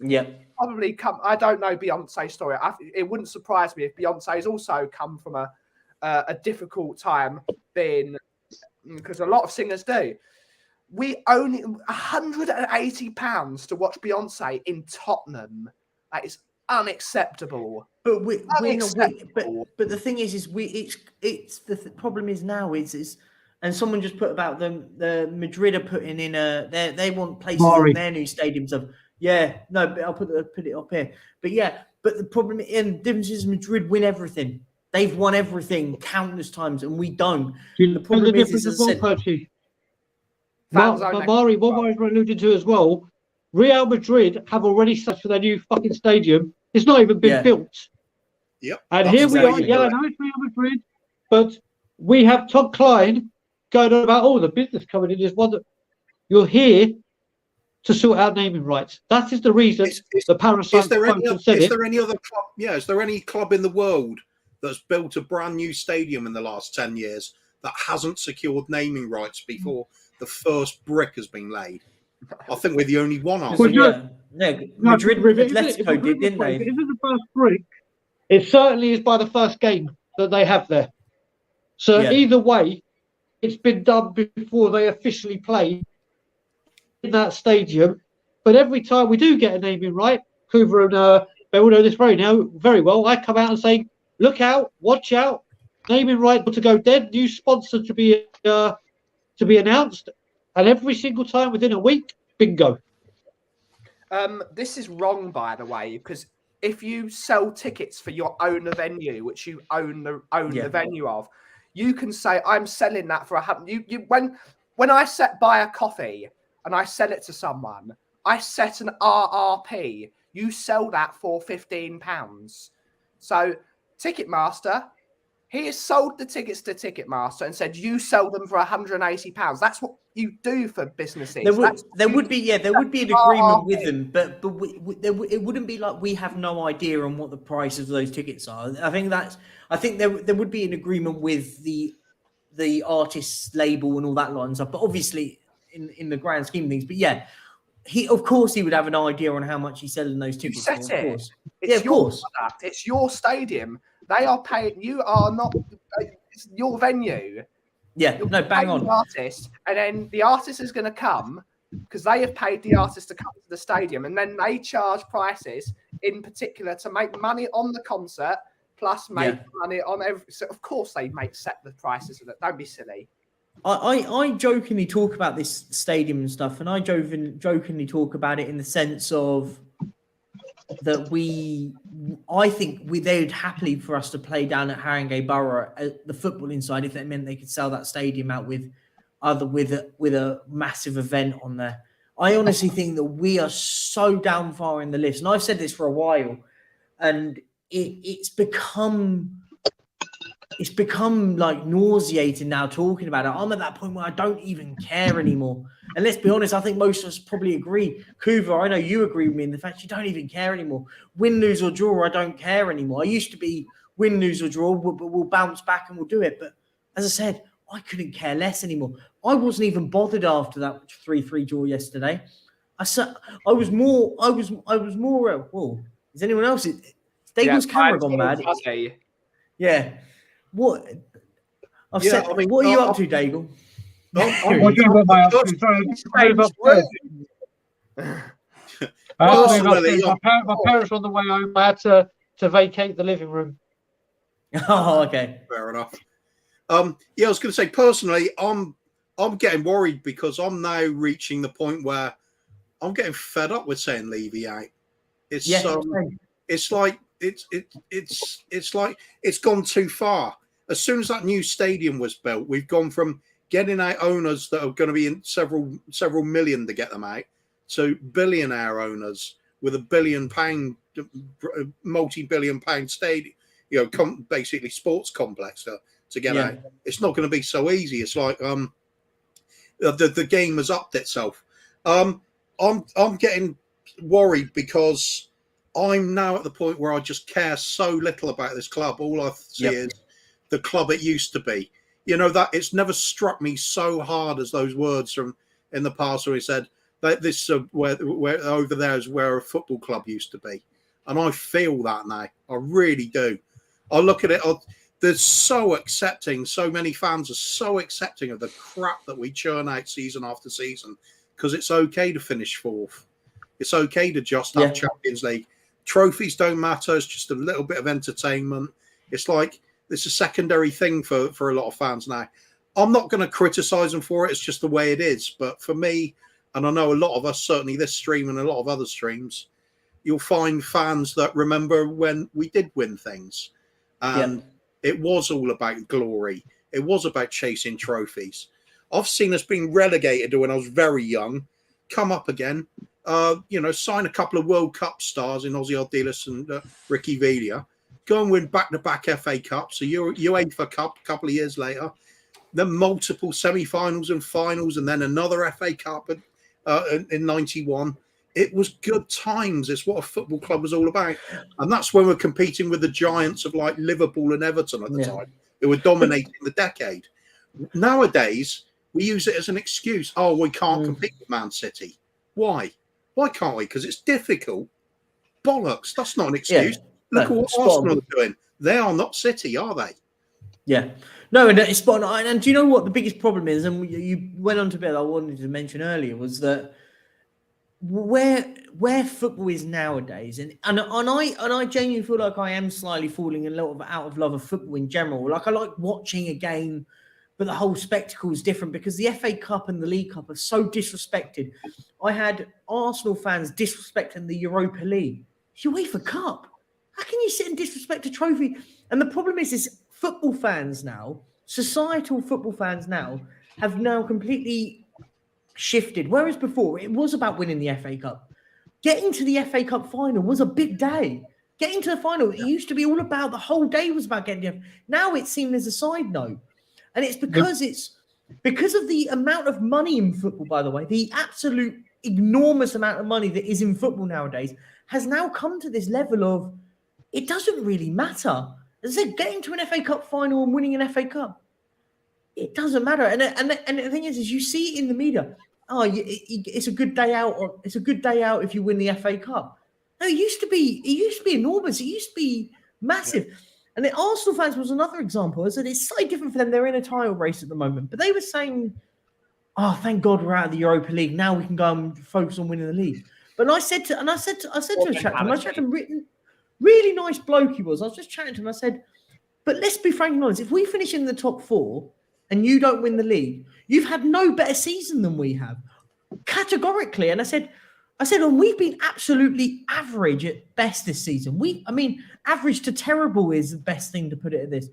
probably come. I don't know Beyonce's story. It wouldn't surprise me if Beyonce's also come from a difficult time, because a lot of singers do. We only £180 to watch Beyonce in Tottenham. That is unacceptable. But but the thing is it's the problem is now is and someone just put about them. The Madrid are putting in they want places in their new stadiums of but I'll put it up here. But the problem and the difference is Madrid win everything. They've won everything countless times, and we don't. The problem is as I said, Mari, what Mari's alluded to as well, Real Madrid have already set for their new fucking stadium. It's not even been built. Yep. And here we are. I know it's Real Madrid, but we have Todd Klein going on about, the business coming in is one that you're here to sort out naming rights. That is the reason the parasite. Is there any other club? Yeah, is there any club in the world that's built a brand new stadium in the last 10 years that hasn't secured naming rights before the first brick has been laid? I think we're the only one. Madrid Atletico did, didn't they? If it isn't the first brick, it certainly is by the first game that they have there. So either way, it's been done before they officially play in that stadium. But every time we do get a naming right, Hoover and they all know this very well. I come out and say, look out, watch out, naming right to go dead, new sponsor to be announced, and every single time within a week, bingo. This is wrong, by the way, because if you sell tickets for your own venue, which you own the venue of, you can say, I'm selling that for when I buy a coffee and I sell it to someone, I set an RRP. You sell that for £15. So Ticketmaster, he has sold the tickets to Ticketmaster and said, you sell them for £180. That's what you do for businesses. There would be an agreement with them, but it wouldn't be like we have no idea on what the prices of those tickets are. I think there would be an agreement with the artist's label and all that lot and stuff. But obviously, in the grand scheme of things, he would have an idea on how much he's selling those tickets for. Of course, of course. It's your stadium. They are paying. You are not. It's your venue. Yeah, bang on. The artist, and then the artist is going to come because they have paid the artist to come to the stadium, and then they charge prices in particular to make money on the concert, plus make money on every. So of course they set the prices of it. Don't be silly. I jokingly talk about this stadium and stuff, and I jokingly talk about it in the sense of that I think they'd happily for us to play down at Haringey Borough at the footballing side if that meant they could sell that stadium out with a massive event on there. I honestly think that we are so down far in the list, and I've said this for a while, and it's become like nauseating now talking about it. I'm at that point where I don't even care anymore. And let's be honest, I think most of us probably agree. Kuva, I know you agree with me in the fact you don't even care anymore. Win, lose or draw, I don't care anymore. I used to be win, lose or draw, but we'll bounce back and we'll do it. But as I said, I couldn't care less anymore. I wasn't even bothered after that 3-3 draw yesterday. I was more. Whoa, is anyone else? Dagon's camera gone mad. Yeah. What? What are you up to, Dagon? My parents were on the way home. I had to vacate the living room. Oh, okay. Fair enough. Yeah, I was going to say personally, I'm getting worried because I'm now reaching the point where I'm getting fed up with saying Levy out. It's like it's gone too far. As soon as that new stadium was built, we've gone from getting out owners that are going to be in several million to get them out to billionaire owners with £1 billion, multi-billion pound stadium, basically sports complex to get out. It's not going to be so easy. It's like the game has upped itself. I'm getting worried because I'm now at the point where I just care so little about this club. All I see is the club it used to be. That it's never struck me so hard as those words from in the past where he said that this where over there is where a football club used to be, and I feel that now. I really do. I look at it. They're so accepting. So many fans are so accepting of the crap that we churn out season after season because it's okay to finish fourth. It's okay to just have Champions League. Trophies don't matter. It's just a little bit of entertainment. It's like it's a secondary thing for a lot of fans now. I'm not going to criticize them for it. It's just the way it is. But for me, and I know a lot of us, certainly this stream and a lot of other streams, you'll find fans that remember when we did win things. And it was all about glory. It was about chasing trophies. I've seen us being relegated when I was very young, come up again, sign a couple of World Cup stars in Ozzy Ardiles and Ricky Villa, go and win back-to-back FA Cups, a UEFA Cup a couple of years later, then multiple semi-finals and finals, and then another FA Cup in 91. It was good times. It's what a football club was all about. And that's when we're competing with the giants of like Liverpool and Everton at the time, who were dominating the decade. Nowadays, we use it as an excuse. Oh, we can't compete with Man City. Why? Why can't we? Because it's difficult. Bollocks. That's not an excuse. Look at what Arsenal are doing. They are not City, are they? Yeah. No, and it's spot on. And do you know what the biggest problem is? And you went on to bit I wanted to mention earlier was that where football is nowadays, and I genuinely feel like I am slightly falling a little bit out of love of football in general. Like I like watching a game, but the whole spectacle is different because the FA Cup and the League Cup are so disrespected. I had Arsenal fans disrespecting the Europa League. It's UEFA Cup. How can you sit and disrespect a trophy? And the problem is football fans now, societal football fans now, have now completely shifted. Whereas before, it was about winning the FA Cup. Getting to the FA Cup final was a big day. Getting to the final, it used to be all about, the whole day was about getting there. Now it's seen as a side note. And it's because of the amount of money in football, by the way, the absolute enormous amount of money that is in football nowadays has now come to this level of, it doesn't really matter. As I said, getting to an FA Cup final and winning an FA Cup, it doesn't matter. And the thing is you see it in the media. Oh, it's a good day out. Or it's a good day out if you win the FA Cup. No, it used to be enormous. It used to be massive. Yeah. And the Arsenal fans was another example. I said it's slightly different for them. They're in a title race at the moment, but they were saying, "Oh, thank God we're out of the Europa League. Now we can go and focus on winning the league." But I said to a chat to him, really nice bloke he was. I was just chatting to him. I said, "But let's be frank and honest. If we finish in the top four, and you don't win the league, you've had no better season than we have, categorically. And I said, and we've been absolutely average at best this season. Average to terrible is the best thing to put it at this.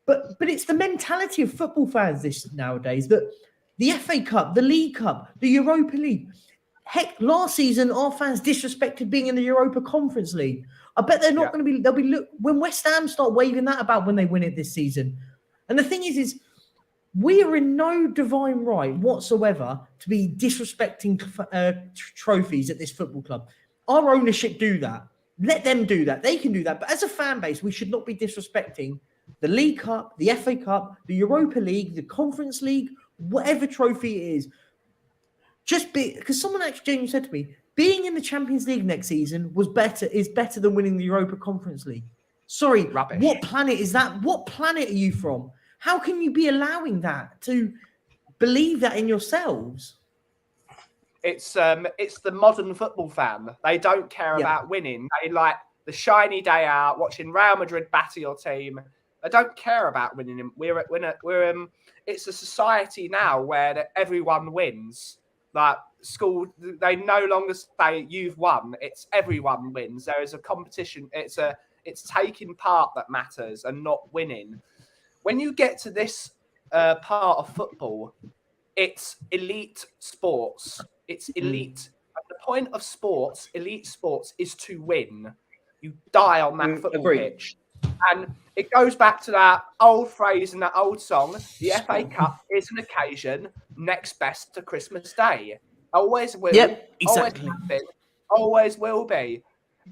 But it's the mentality of football fans nowadays that the FA Cup, the League Cup, the Europa League. Heck, last season our fans disrespected being in the Europa Conference League. I bet they're not going to be. They'll be when West Ham start waving that about when they win it this season. And the thing is we are in no divine right whatsoever to be disrespecting trophies at this football club. Our ownership do that. Let them do that. They can do that. But as a fan base, we should not be disrespecting the League Cup, the FA Cup, the Europa League, the Conference League, whatever trophy it is. Because someone actually genuinely said to me, being in the Champions League next season is better than winning the Europa Conference League. Sorry, rubbish. What planet is that? What planet are you from? How can you be allowing that to believe that in yourselves? It's the modern football fan. They don't care about winning. They like the shiny day out, watching Real Madrid batter your team. They don't care about winning. It's a society now where everyone wins. Like school, they no longer say you've won. It's everyone wins. There is a competition. It's taking part that matters and not winning. When you get to this part of football, it's elite sports. It's elite. And the point of sports, elite sports, is to win. You die on that football pitch. And it goes back to that old phrase and that old song, the FA Cup is an occasion next best to Christmas Day. Always will. Yep, exactly. Always have been, always will be.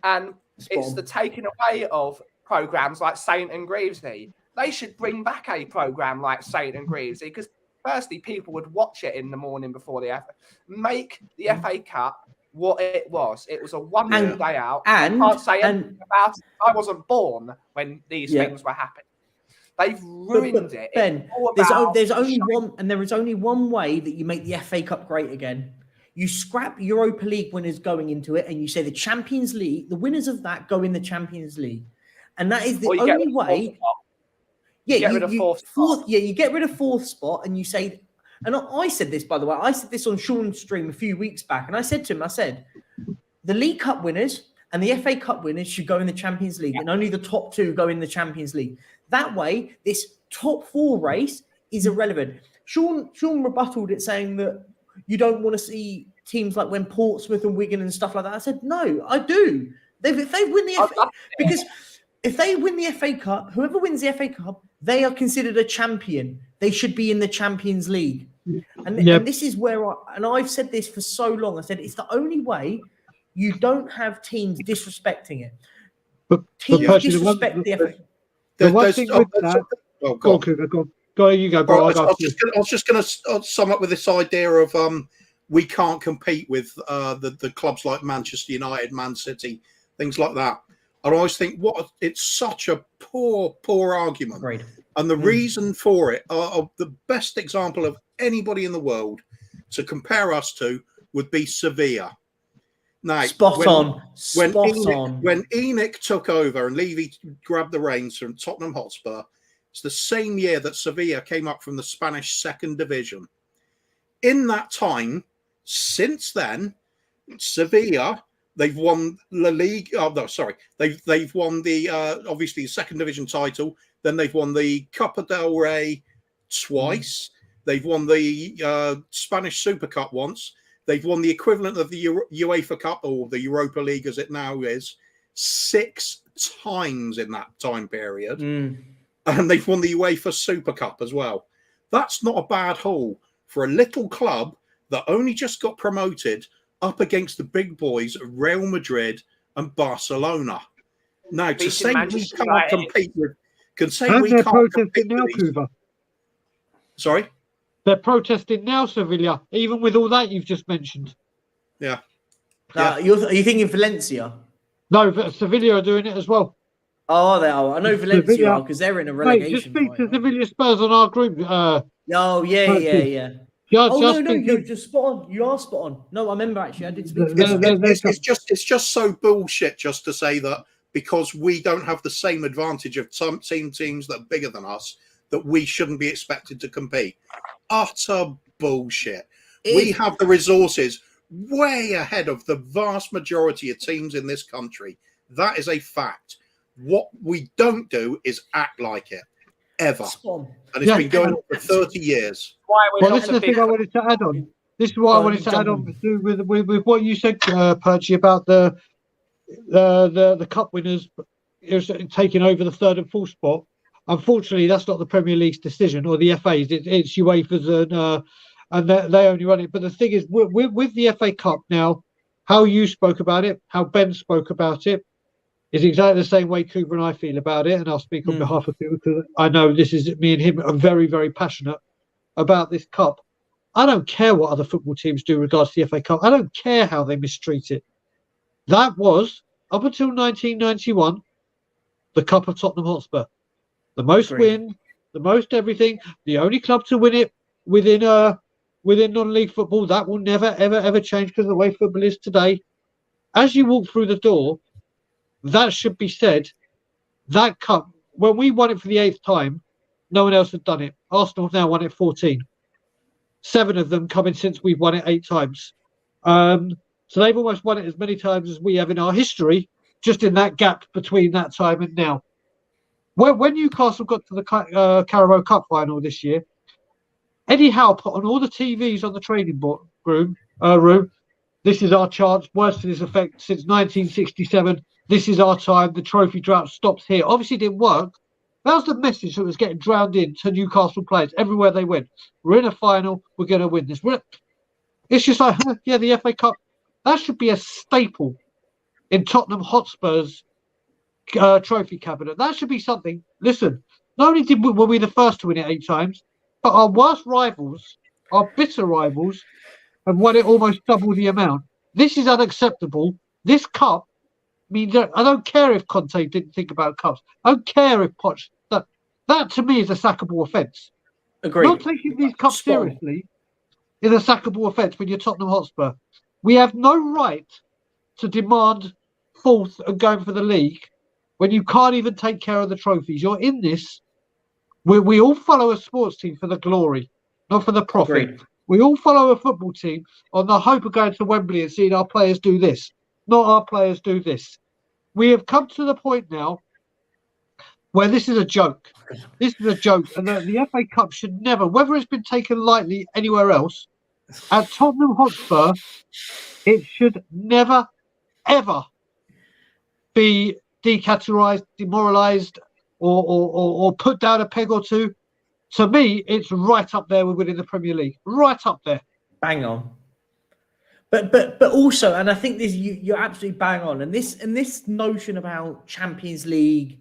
And it's the taking away of programmes like Saint and Greavesy. They should bring back a programme like Saint and Greavesy because firstly, people would watch it in the morning before the make the FA Cup what it was. It was a one-day out. And I can't say anything about it. I wasn't born when these things were happening. They've ruined it. Ben, there's only one, and there is only one way that you make the FA Cup great again. You scrap Europa League winners going into it, and you say the Champions League, the winners of that go in the Champions League, and that is the only way. You get rid of fourth spot, and you say. And I said this, by the way. I said this on Sean's stream a few weeks back, and I said to him, the League Cup winners and the FA Cup winners should go in the Champions League, and only the top two go in the Champions League. That way, this top four race is irrelevant. Sean rebutted it, saying that you don't want to see teams like when Portsmouth and Wigan and stuff like that. I said, no, I do. If they win the FA, because if they win the FA Cup, whoever wins the FA Cup, they are considered a champion. They should be in the Champions League. And this is where I've said this for so long. I said it's the only way you don't have teams disrespecting it. Teams disrespect the FA. The one thing with that. Go, you go, bro. I was just going to sum up with this idea of we can't compete with the clubs like Manchester United, Man City, things like that. I always think it's such a poor argument. Great. And the reason for it, the best example of anybody in the world to compare us to would be Sevilla. Now, when Enoch took over and Levy grabbed the reins from Tottenham Hotspur, it's the same year that Sevilla came up from the Spanish second division. In that time, since then, Sevilla, they've won La Liga. Oh, no, sorry. They've won the obviously the second division title. Then they've won the Copa del Rey twice. They've won the Spanish Super Cup once. They've won the equivalent of the UEFA Cup, or the Europa League as it now is, 6 times in that time period. And they've won the UEFA Super Cup as well. That's not a bad haul for a little club that only just got promoted up against the big boys of Real Madrid and Barcelona. Now, to say we can't compete with... Sorry? They're protesting now, Sevilla, even with all that you've just mentioned. Yeah. Are you thinking Valencia? No, but Sevilla are doing it as well. Oh, they are. I know Valencia are because they're in a relegation. Just speak to Sevilla Spurs on our group. Yeah. No, you're just spot on. You are spot on. No, I remember actually. I did speak to them. It's just so bullshit just to say that because we don't have the same advantage of some teams that are bigger than us, that we shouldn't be expected to compete. Utter bullshit. We have the resources way ahead of the vast majority of teams in this country. That is a fact. What we don't do is act like it, ever. And it's been going on for 30 years. Well, this is the thing I wanted to add on. This is what I wanted to add on with what you said, Perchy, about the cup winners taking over the third and fourth spot. Unfortunately, that's not the Premier League's decision or the FA's. It's UEFA's, and they only run it. But the thing is, with the FA Cup now, how you spoke about it, how Ben spoke about it, is exactly the same way Cooper and I feel about it. And I'll speak on behalf of Cooper because I know this is me and him are very, very passionate about this cup. I don't care what other football teams do in regards to the FA Cup. I don't care how they mistreat it. That was, up until 1991, the Cup of Tottenham Hotspur. The most wins, the most everything, the only club to win it within non-league football. That will never, ever, ever change because of the way football is today. As you walk through the door, that should be said, that cup, when we won it for the 8th time, no one else had done it. Arsenal have now won it 14. 7 of them coming since we've won it 8 times. So they've almost won it as many times as we have in our history, just in that gap between that time and now. When Newcastle got to the Carabao Cup final this year, Eddie Howe put on all the TVs on the training room, this is our chance, words to this effect since 1967. This is our time. The trophy drought stops here. Obviously, it didn't work. That was the message that was getting drowned in to Newcastle players everywhere they went. We're in a final. We're going to win this. It's just like, the FA Cup. That should be a staple in Tottenham Hotspur's trophy cabinet. That should be something. Listen, not only were we the first to win it 8 times, but our worst rivals, our bitter rivals, have won it almost double the amount. This is unacceptable. This cup means that I don't care if Conte didn't think about cups. I don't care if Poch. That to me is a sackable offence. Agreed. Not taking these cups seriously is a sackable offence when you're Tottenham Hotspur. We have no right to demand 4th and going for the league when you can't even take care of the trophies. You're in this. We all follow a sports team for the glory, not for the profit. Agreed. We all follow a football team on the hope of going to Wembley and seeing our players do this, not our players do this. We have come to the point now where this is a joke. This is a joke. And the FA Cup should never, whether it's been taken lightly anywhere else, at Tottenham Hotspur, it should never, ever be decategorised, demoralised, or put down a peg or two. To me, it's right up there with winning the Premier League. Right up there. Bang on. But also, and I think this you're absolutely bang on. And this notion about Champions League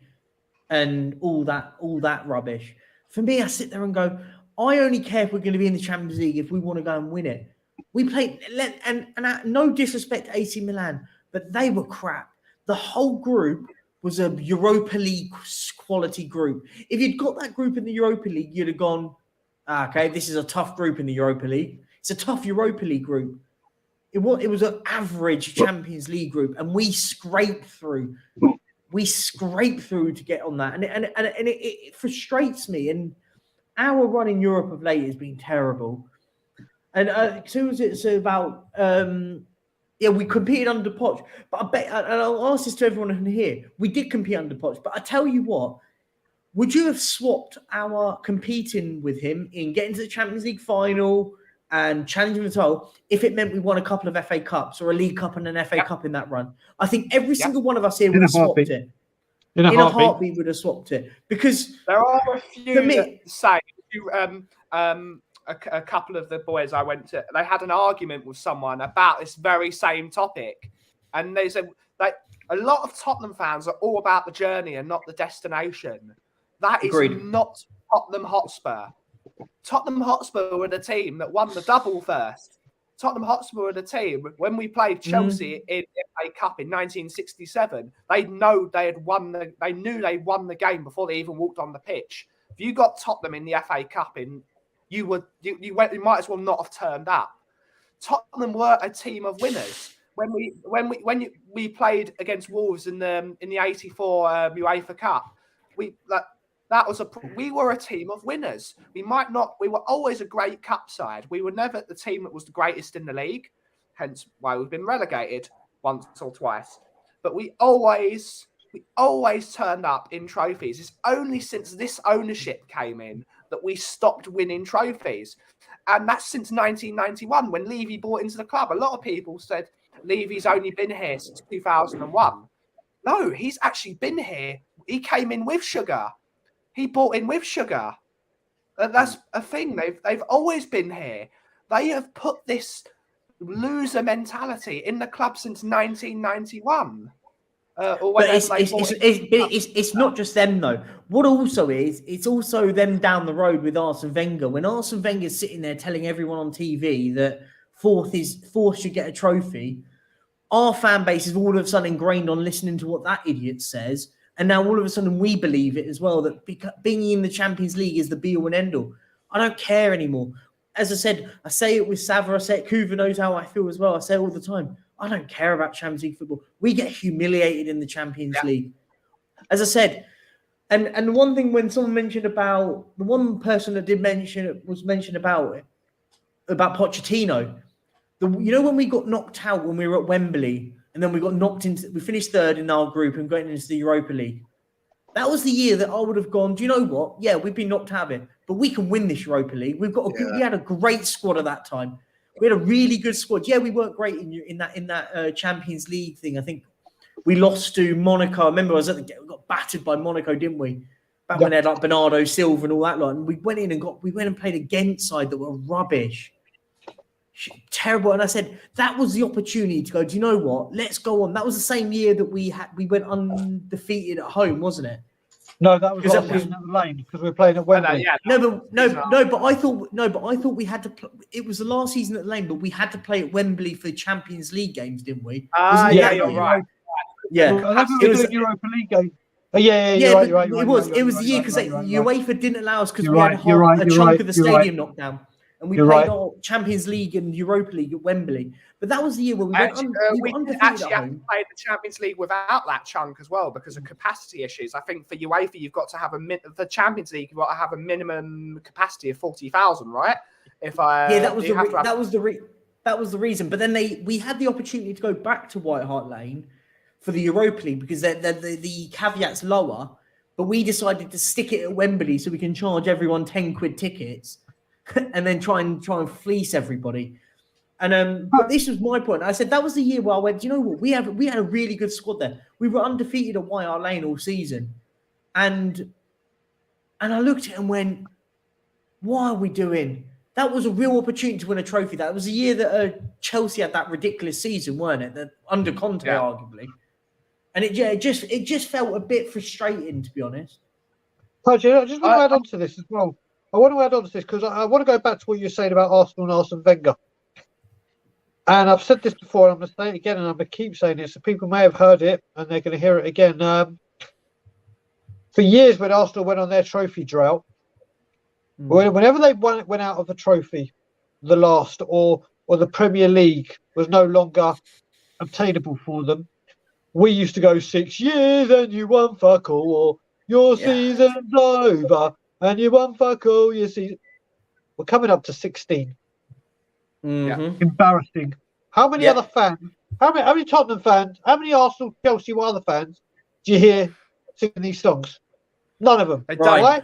and all that rubbish. For me, I sit there and go, I only care if we're going to be in the Champions League if we want to go and win it. We played, and no disrespect to AC Milan, but they were crap. The whole group was a Europa League quality group. If you'd got that group in the Europa League, you'd have gone, okay, this is a tough group in the Europa League. It's a tough Europa League group. It was an average Champions League group, and we scraped through. We scraped through to get on that, and it frustrates me. And our run in Europe of late has been terrible. And it's about we competed under Poch, but I bet, and I'll ask this to everyone in here, we did compete under Poch, but I tell you what, would you have swapped our competing with him in getting to the Champions League final and challenging the title if it meant we won a couple of FA Cups or a League Cup and an FA Cup in that run? I think every single one of us here would have swapped it. In a heartbeat would have swapped it, because there are a few that say a couple of the boys I went to, they had an argument with someone about this very same topic, and they said like a lot of Tottenham fans are all about the journey and not the destination. That is not Tottenham Hotspur. Tottenham Hotspur were the team that won the double first. Tottenham Hotspur were the team when we played Chelsea in the FA Cup in 1967. They knew they'd won the game before they even walked on the pitch. If you got Tottenham in the FA Cup, you might as well not have turned up. Tottenham were a team of winners. When we played against Wolves in the '84 UEFA Cup, we were a team of winners. We were always a great cup side. We were never the team that was the greatest in the league, hence why we've been relegated once or twice. But we always turned up in trophies. It's only since this ownership came in that we stopped winning trophies. And that's since 1991 when Levy bought into the club. A lot of people said Levy's only been here since 2001. No, he's actually been here. He came in with Sugar. He bought in with Sugar. And that's a thing. They've always been here. They have put this loser mentality in the club since 1991. But it's not just them though. What also is, it's also them down the road with Arsene Wenger. When Arsene Wenger's sitting there telling everyone on TV that fourth should get a trophy, our fan base is all of a sudden ingrained on listening to what that idiot says. And now all of a sudden we believe it as well, that being in the Champions League is the be-all and end-all. I don't care anymore. As I said, I say it with Sava, I say it, Kuva knows how I feel as well. I say it all the time. I don't care about Champions League football. We get humiliated in the Champions League. As I said, and the one thing when someone mentioned about, the one person that did mention it was mentioned about Pochettino. You know when we got knocked out when we were at Wembley, and then we finished third in our group and got into the Europa League. That was the year that I would have gone, do you know what? Yeah, we've been knocked out of it, but we can win this Europa League. We had a great squad at that time. We had a really good squad. Yeah, we weren't great in that Champions League thing. I think we lost to Monaco. I remember we got battered by Monaco, didn't we? Back when they had like Bernardo Silva and all that lot. And we went and played a Ghent side that were rubbish. Terrible. And I said, that was the opportunity to go, do you know what? Let's go on. That was the same year that we went undefeated at home, wasn't it? No, that was last season at the Lane because we were playing at Wembley. But I thought we had to. It was the last season at the Lane, but we had to play at Wembley for Champions League games, didn't we? You're right. Yeah, it was a Europa League game. You're right. It was the year because UEFA didn't allow us because we had a chunk of the stadium knocked down. And we played our Champions League and Europa League at Wembley. But that was the year where we undefeated actually at had to home. play the Champions League without that chunk as well because of capacity issues. I think for UEFA, you've got to have the Champions League, you've got to have a minimum capacity of 40,000, right? That was the reason. But then we had the opportunity to go back to White Hart Lane for the Europa League because the caveat's lower. But we decided to stick it at Wembley so we can charge everyone 10 quid tickets. And then try and fleece everybody. And but this was my point. I said that was the year where I went, do you know what? We had a really good squad there. We were undefeated at White Hart Lane all season. And I looked at it and went, what are we doing? That was a real opportunity to win a trophy. That was the year that Chelsea had that ridiculous season, weren't it? That under Conte, arguably. And it just felt a bit frustrating, to be honest. I just want to add on to this as well. I want to add on to this because I want to go back to what you're saying about Arsenal and Arsene Wenger. And I've said this before, and I'm going to say it again, and I'm going to keep saying it, so people may have heard it, and they're going to hear it again. For years, when Arsenal went on their trophy drought, whenever they went out of the trophy, the last, or the Premier League was no longer obtainable for them, we used to go 6 years and you won fuck all, or your season's over. And you won fuck all, you see. We're coming up to 16. Mm-hmm. Embarrassing. How many other fans, how many Tottenham fans, how many Arsenal, Chelsea, or other fans do you hear singing these songs? None of them. Brian,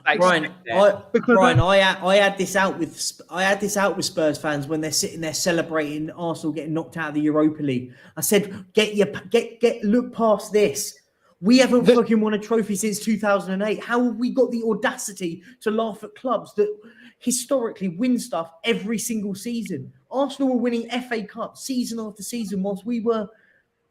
I had this out with Spurs fans when they're sitting there celebrating Arsenal getting knocked out of the Europa League. I said, look past this. We haven't fucking won a trophy since 2008. How have we got the audacity to laugh at clubs that historically win stuff every single season? Arsenal were winning FA Cup season after season whilst we were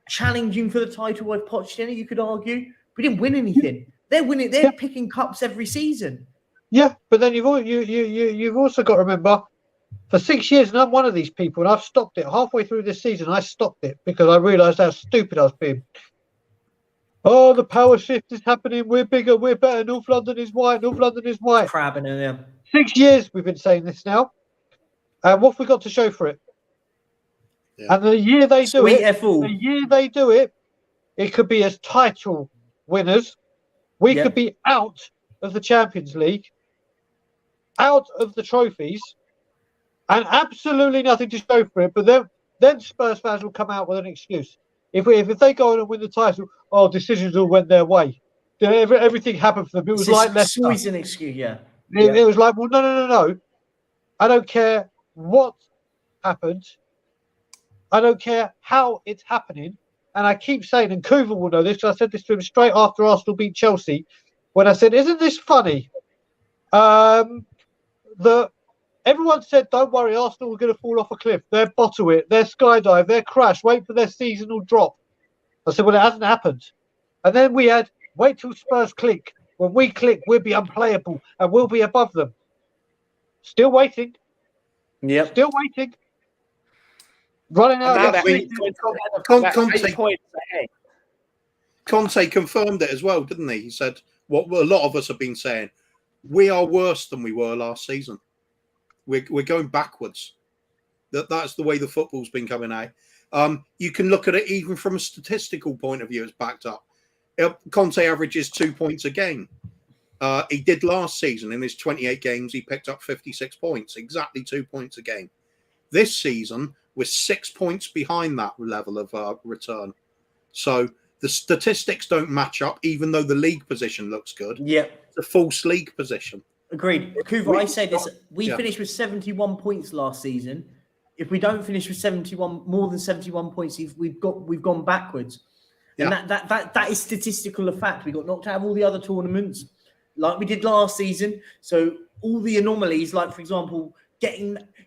challenging for the title with Pochettino, you could argue. We didn't win anything. They're winning. They're picking cups every season. Yeah, but then you've also got to remember, for 6 years, and I'm one of these people, and I've stopped it. Halfway through this season, I stopped it because I realised how stupid I was being. Oh, the power shift is happening. We're bigger. We're better. North London is white. North London is white. Crabbing in there. 6 years we've been saying this now. And what have we got to show for it? Yeah. And the year they do it, it could be as title winners. We could be out of the Champions League, out of the trophies, and absolutely nothing to show for it. But then Spurs fans will come out with an excuse. If they go on and win the title, decisions all went their way. Everything happened for them. It was like Leicester. It's always an excuse, yeah. It was like, well, no. I don't care what happened. I don't care how it's happening. And I keep saying, and Kuva will know this, because I said this to him straight after Arsenal beat Chelsea, when I said, isn't this funny? Everyone said, don't worry, Arsenal were going to fall off a cliff. They'll bottle it. They'll skydive. They'll crash. Wait for their seasonal drop. I said, well, it hasn't happened. And then we had, wait till Spurs click. When we click, we'll be unplayable and we'll be above them. Still waiting. Yep. Still waiting. Running out Conte confirmed it as well, didn't he? He said what a lot of us have been saying. We are worse than we were last season. We're going backwards. That's the way the football's been coming out. You can look at it even from a statistical point of view. It's backed up. Conte averages 2 points a game. He did last season. In his 28 games, he picked up 56 points, exactly 2 points a game. This season, we're 6 points behind that level of return. So the statistics don't match up, even though the league position looks good. Yeah. It's a false league position. Agreed. Kuva, I say this. We finished with 71 points last season. If we don't finish with more than 71 points, we've gone backwards. And that is statistical of fact. We got knocked out of all the other tournaments like we did last season. So all the anomalies, like for example,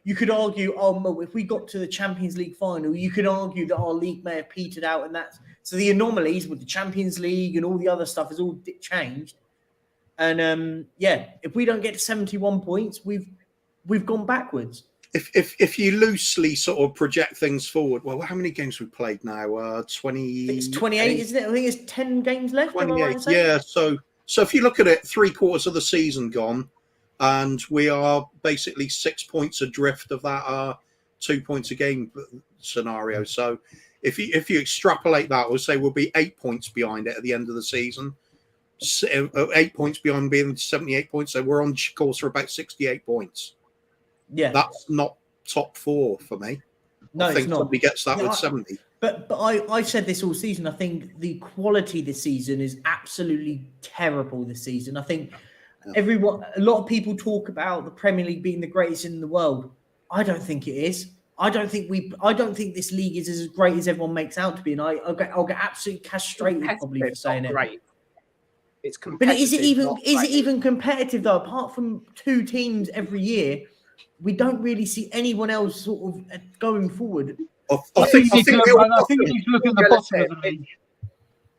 you could argue, if we got to the Champions League final, you could argue that our league may have petered out, and so the anomalies with the Champions League and all the other stuff has all changed. And if we don't get to 71 points, we've gone backwards. If you loosely sort of project things forward, well, how many games we played now? 20. It's 28, isn't it? I think it's 10 games left. 28. Yeah. So if you look at it, 3/4 of the season gone, and we are basically 6 points adrift of that 2 points a game scenario. So if you extrapolate that, we'll say we'll be 8 points behind it at the end of the season. 8 points beyond being 78 points. So we're on course for about 68 points. Yeah, that's not top four for me. No, I think it's not. somebody gets that with 70. But I said this all season. I think the quality this season is absolutely terrible this season. I think a lot of people talk about the Premier League being the greatest in the world. I don't think it is. I don't think this league is as great as everyone makes out to be. And I'll get absolutely castrated probably for saying it. Great. It's competitive. But is it even competitive though? Apart from 2 teams every year, we don't really see anyone else sort of going forward. I think he needs to look at the bottom of the league.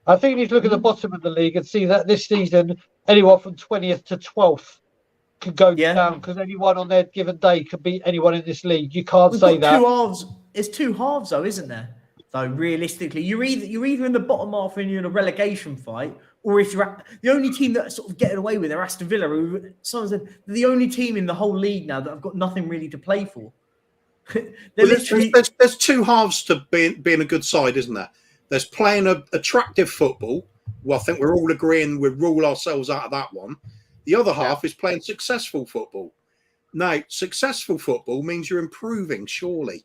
I think he needs to look at the bottom of the league and see that this season, anyone from 20th to 12th could go down, because anyone on their given day could beat anyone in this league. You can't say that. 2 halves. There's 2 halves though, isn't there? Though realistically, you're either in the bottom half and you're in a relegation fight, or if you're the only team that's sort of getting away with it, Aston Villa, who someone said they're the only team in the whole league now that have got nothing really to play for. There's 2 halves to being a good side, isn't there? There's playing attractive football. Well, I think we're all agreeing we rule ourselves out of that one. The other half is playing successful football. Now, successful football means you're improving, surely.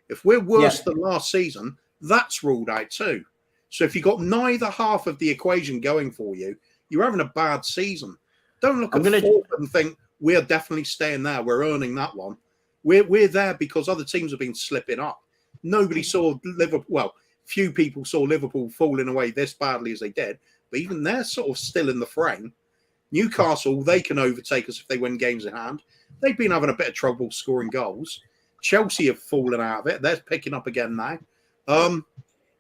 If we're worse than last season, that's ruled out too. So if you've got neither half of the equation going for you, you're having a bad season. Don't look at fourth and think we're definitely staying there. We're earning that one. We're there because other teams have been slipping up. Nobody saw Liverpool. Well, few people saw Liverpool falling away this badly as they did, but even they're sort of still in the frame. Newcastle, they can overtake us if they win games in hand. They've been having a bit of trouble scoring goals. Chelsea have fallen out of it. They're picking up again now.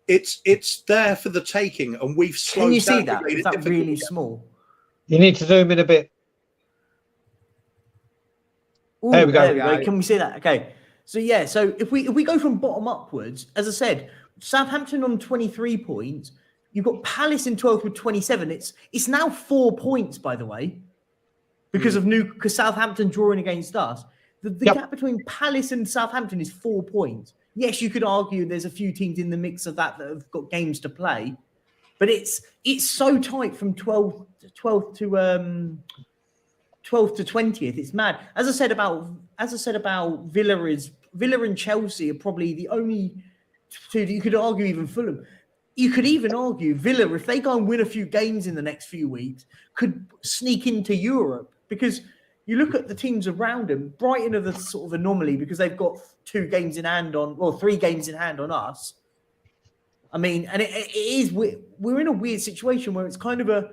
It's there for the taking, and we've slowed down. Can you see that? Is that really small? You need to zoom in a bit. Ooh, there we go. Can we see that? Okay. So if we go from bottom upwards, as I said, Southampton on 23 points. You've got Palace in 12th with 27. It's now 4 points, by the way, because Southampton drawing against us. The gap between Palace and Southampton is 4 points. Yes, you could argue there's a few teams in the mix of that have got games to play, but it's so tight from 12th to 20th. It's mad. As I said about Villa and Chelsea are probably the only two that you could argue, even Fulham. You could even argue Villa, if they go and win a few games in the next few weeks, could sneak into Europe, because you look at the teams around them. Brighton are the sort of anomaly because they've got 3 games in hand on us. I mean, and it is, we're in a weird situation where it's kind of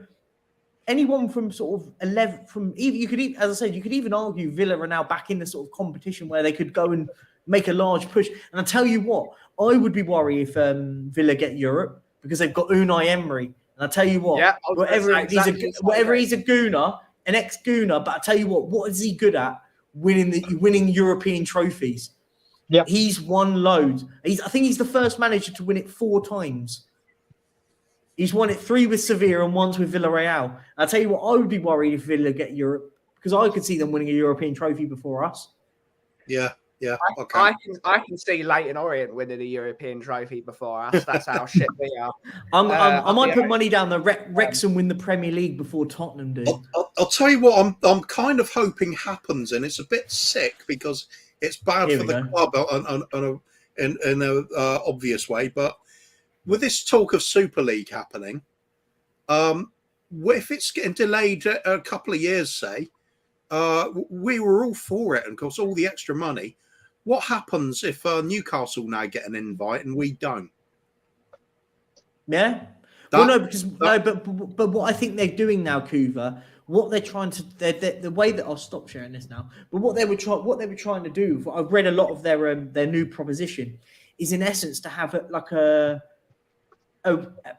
anyone from sort of 11 from, you could, as I said, you could even argue Villa are now back in the sort of competition where they could go and make a large push. And I tell you what, I would be worried if Villa get Europe, because they've got Unai Emery. And I tell you what, whatever he's a gooner, an ex-gooner, but I tell you what is he good at? Winning European trophies. Yeah, he's won loads. I think he's the first manager to win it 4 times. He's won it 3 with Sevilla and once with Villarreal. I tell you what, I would be worried if Villa get Europe, because I could see them winning a European trophy before us. Yeah. Okay. I can see Leyton Orient winning a European trophy before us. That's how shit we are. I might put money down that Wrexham win the Premier League before Tottenham do. I'll tell you what I'm kind of hoping happens, and it's a bit sick because it's bad for the club in an obvious way. But with this talk of Super League happening, if it's getting delayed a couple of years, say, we were all for it, and of course all the extra money. What happens if Newcastle now get an invite and we don't? Yeah. But what I think they're doing now, Kuva, what they're trying to, the way that I'll stop sharing this now. But what they were trying to do, I've read a lot of their new proposition, is in essence to have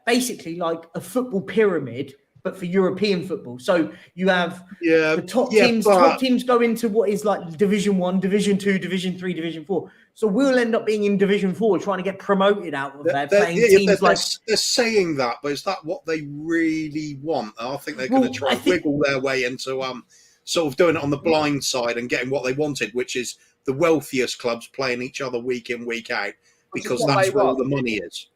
basically like a football pyramid, but for European football. So you have the top teams go into what is like Division 1, Division 2, Division 3, Division 4. So we'll end up being in Division 4 trying to get promoted out of there, playing teams like... They're saying that, but is that what they really want? I think they're going to try and wiggle their way into sort of doing it on the blind side and getting what they wanted, which is the wealthiest clubs playing each other week in, week out, because that's where all the money is.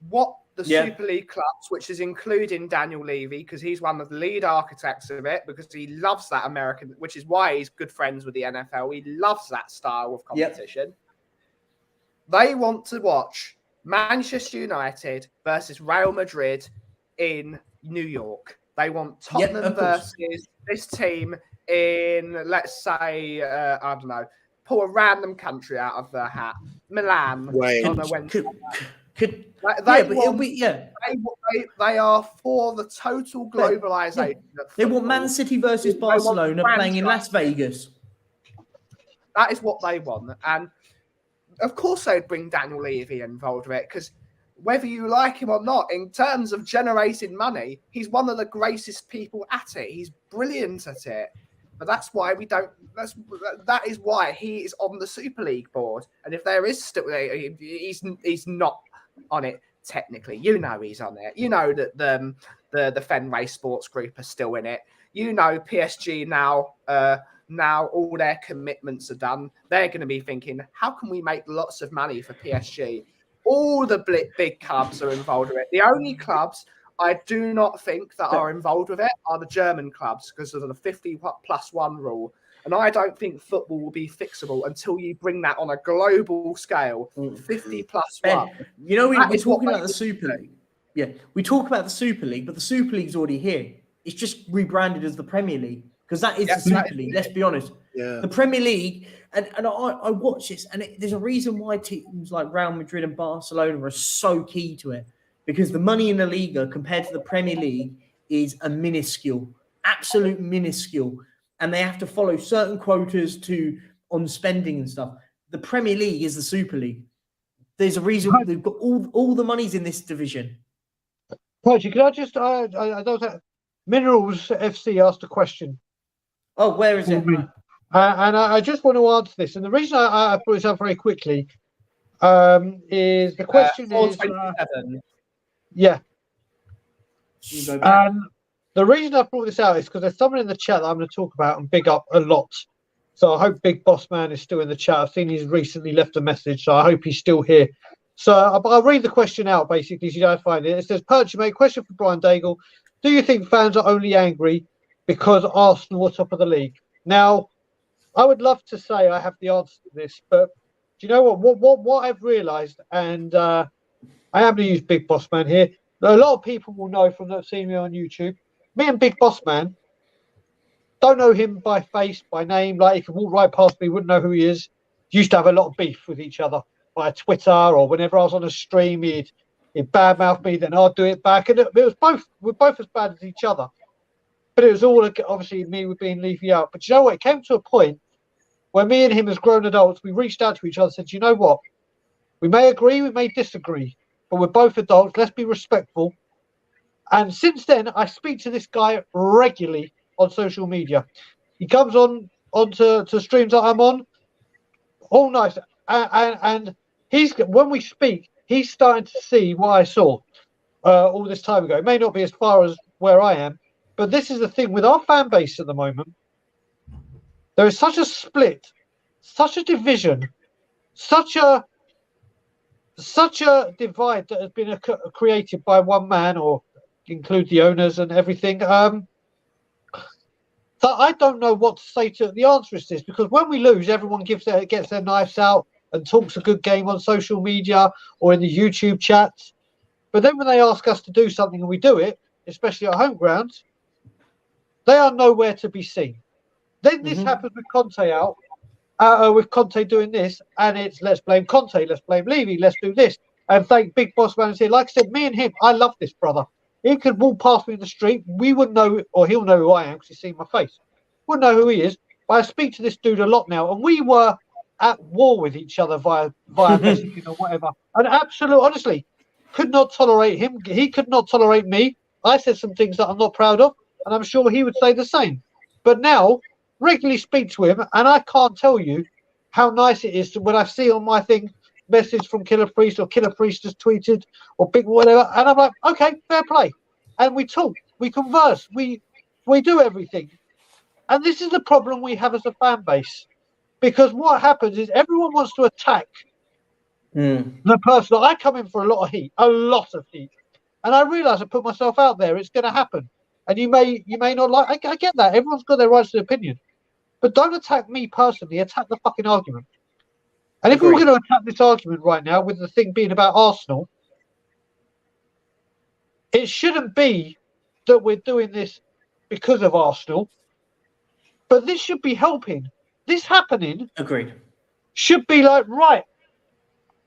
What the Super League clubs, which is including Daniel Levy, because he's one of the lead architects of it, because he loves that American, which is why he's good friends with the NFL. He loves that style of competition. They want to watch Manchester United versus Real Madrid in New York. They want Tottenham versus this team in, let's say, I don't know, pull a random country out of their hat. Milan on a Wednesday. They are for the total globalization. They want Man City versus Barcelona playing in Las Vegas. That is what they want. And of course they'd bring Daniel Levy involved with it, because whether you like him or not, in terms of generating money, he's one of the greatest people at it. He's brilliant at it. But that's why we don't. That is why he is on the Super League board. And if there is still, he's not on it technically. You know he's on it. You know that the Fenway Sports Group are still in it. You know PSG now all their commitments are done. They're going to be thinking, how can we make lots of money for PSG? All the big clubs are involved with it. The only clubs I do not think that are involved with it are the German clubs, because of the 50+1 rule. And I don't think football will be fixable until you bring that on a global scale. 50+1. You know, we're talking about the Super League. Yeah, we talk about the Super League, but the Super League's already here. It's just rebranded as the Premier League, because that is the Super League. Let's be honest. Yeah. The Premier League, and I watch this, and there's a reason why teams like Real Madrid and Barcelona are so key to it. Because the money in the Liga compared to the Premier League is a minuscule, absolute minuscule. And they have to follow certain quotas on spending and stuff. The Premier League is the Super League. There's a reason they've got all the money's in this division. Pudgy, could I just, I know that Minerals FC asked a question. Oh, where is it? And I just want to answer this. And the reason I brought this up very quickly is the question is... Yeah. The reason I brought this out is because there's someone in the chat that I'm going to talk about and big up a lot. So I hope Big Boss Man is still in the chat. I've seen he's recently left a message, so I hope he's still here So I'll read the question out, basically, so you don't find it. It says, Perch, mate, question for Brian Daigle. Do you think fans are only angry because Arsenal are top of the league? Now, I would love to say I have the answer to this, but do you know what I've realised, and I am going to use Big Boss Man here. A lot of people will know from seeing me on YouTube, me and Big Boss Man don't know him by face, by name. Like, he could walk right past me, wouldn't know who he is. Used to have a lot of beef with each other via Twitter, or whenever I was on a stream, he'd badmouth me, then I'd do it back. And we're both as bad as each other. But it was all, obviously, me with being Leafy out. But you know what? It came to a point where me and him as grown adults, we reached out to each other and said, you know what? We may agree, we may disagree, but we're both adults. Let's be respectful. And since then, I speak to this guy regularly on social media. He comes onto streams that I'm on, all nice, and when we speak, he's starting to see what I saw all this time ago. It may not be as far as where I am, but this is the thing with our fan base at the moment. There is such a split, such a division, such a divide that has been created by one man, or include the owners and everything. So I don't know what to say to the answer is this, because when we lose, everyone gets their knives out and talks a good game on social media or in the YouTube chats. But then when they ask us to do something and we do it, especially at home grounds, they are nowhere to be seen. Then this happens with Conte out, with Conte doing this, and it's let's blame Conte, let's blame Levy, let's do this. And thank Big Boss Man here. Like I said, me and him, I love this brother. He could walk past me in the street. We wouldn't know, or he'll know who I am because he's seen my face. Wouldn't know who he is. But I speak to this dude a lot now, and we were at war with each other via messaging or whatever. And absolutely, honestly, could not tolerate him. He could not tolerate me. I said some things that I'm not proud of, and I'm sure he would say the same. But now, regularly speak to him, and I can't tell you how nice it is when I see on my thing message from Killer Priest, or Killer Priest has tweeted, or big whatever, and I'm like, okay, fair play. And we talk, we converse, we do everything. And this is the problem we have as a fan base, because what happens is everyone wants to attack the person. I come in for a lot of heat, and I realise I put myself out there. It's going to happen, and you may not like. I get that. Everyone's got their rights to opinion, but don't attack me personally. Attack the fucking argument. And if we were going to attack this argument right now, with the thing being about Arsenal, it shouldn't be that we're doing this because of Arsenal, but this should be helping. This happening, should be like, right,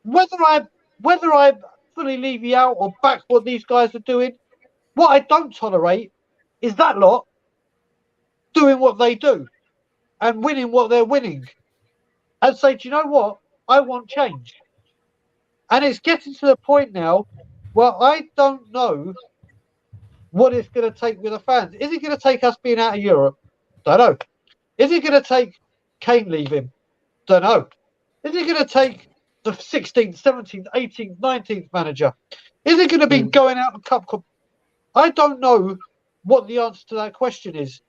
whether I fully leave you out or back what these guys are doing, what I don't tolerate is that lot doing what they do and winning what they're winning, and say, do you know what? I want change. And it's getting to the point now where I don't know what it's going to take with the fans. Is it going to take us being out of Europe? Don't know. Is it going to take Kane leaving? Don't know. Is it going to take the 16th, 17th, 18th, 19th manager? Is it going to be going out of Cup? I don't know what the answer to that question is.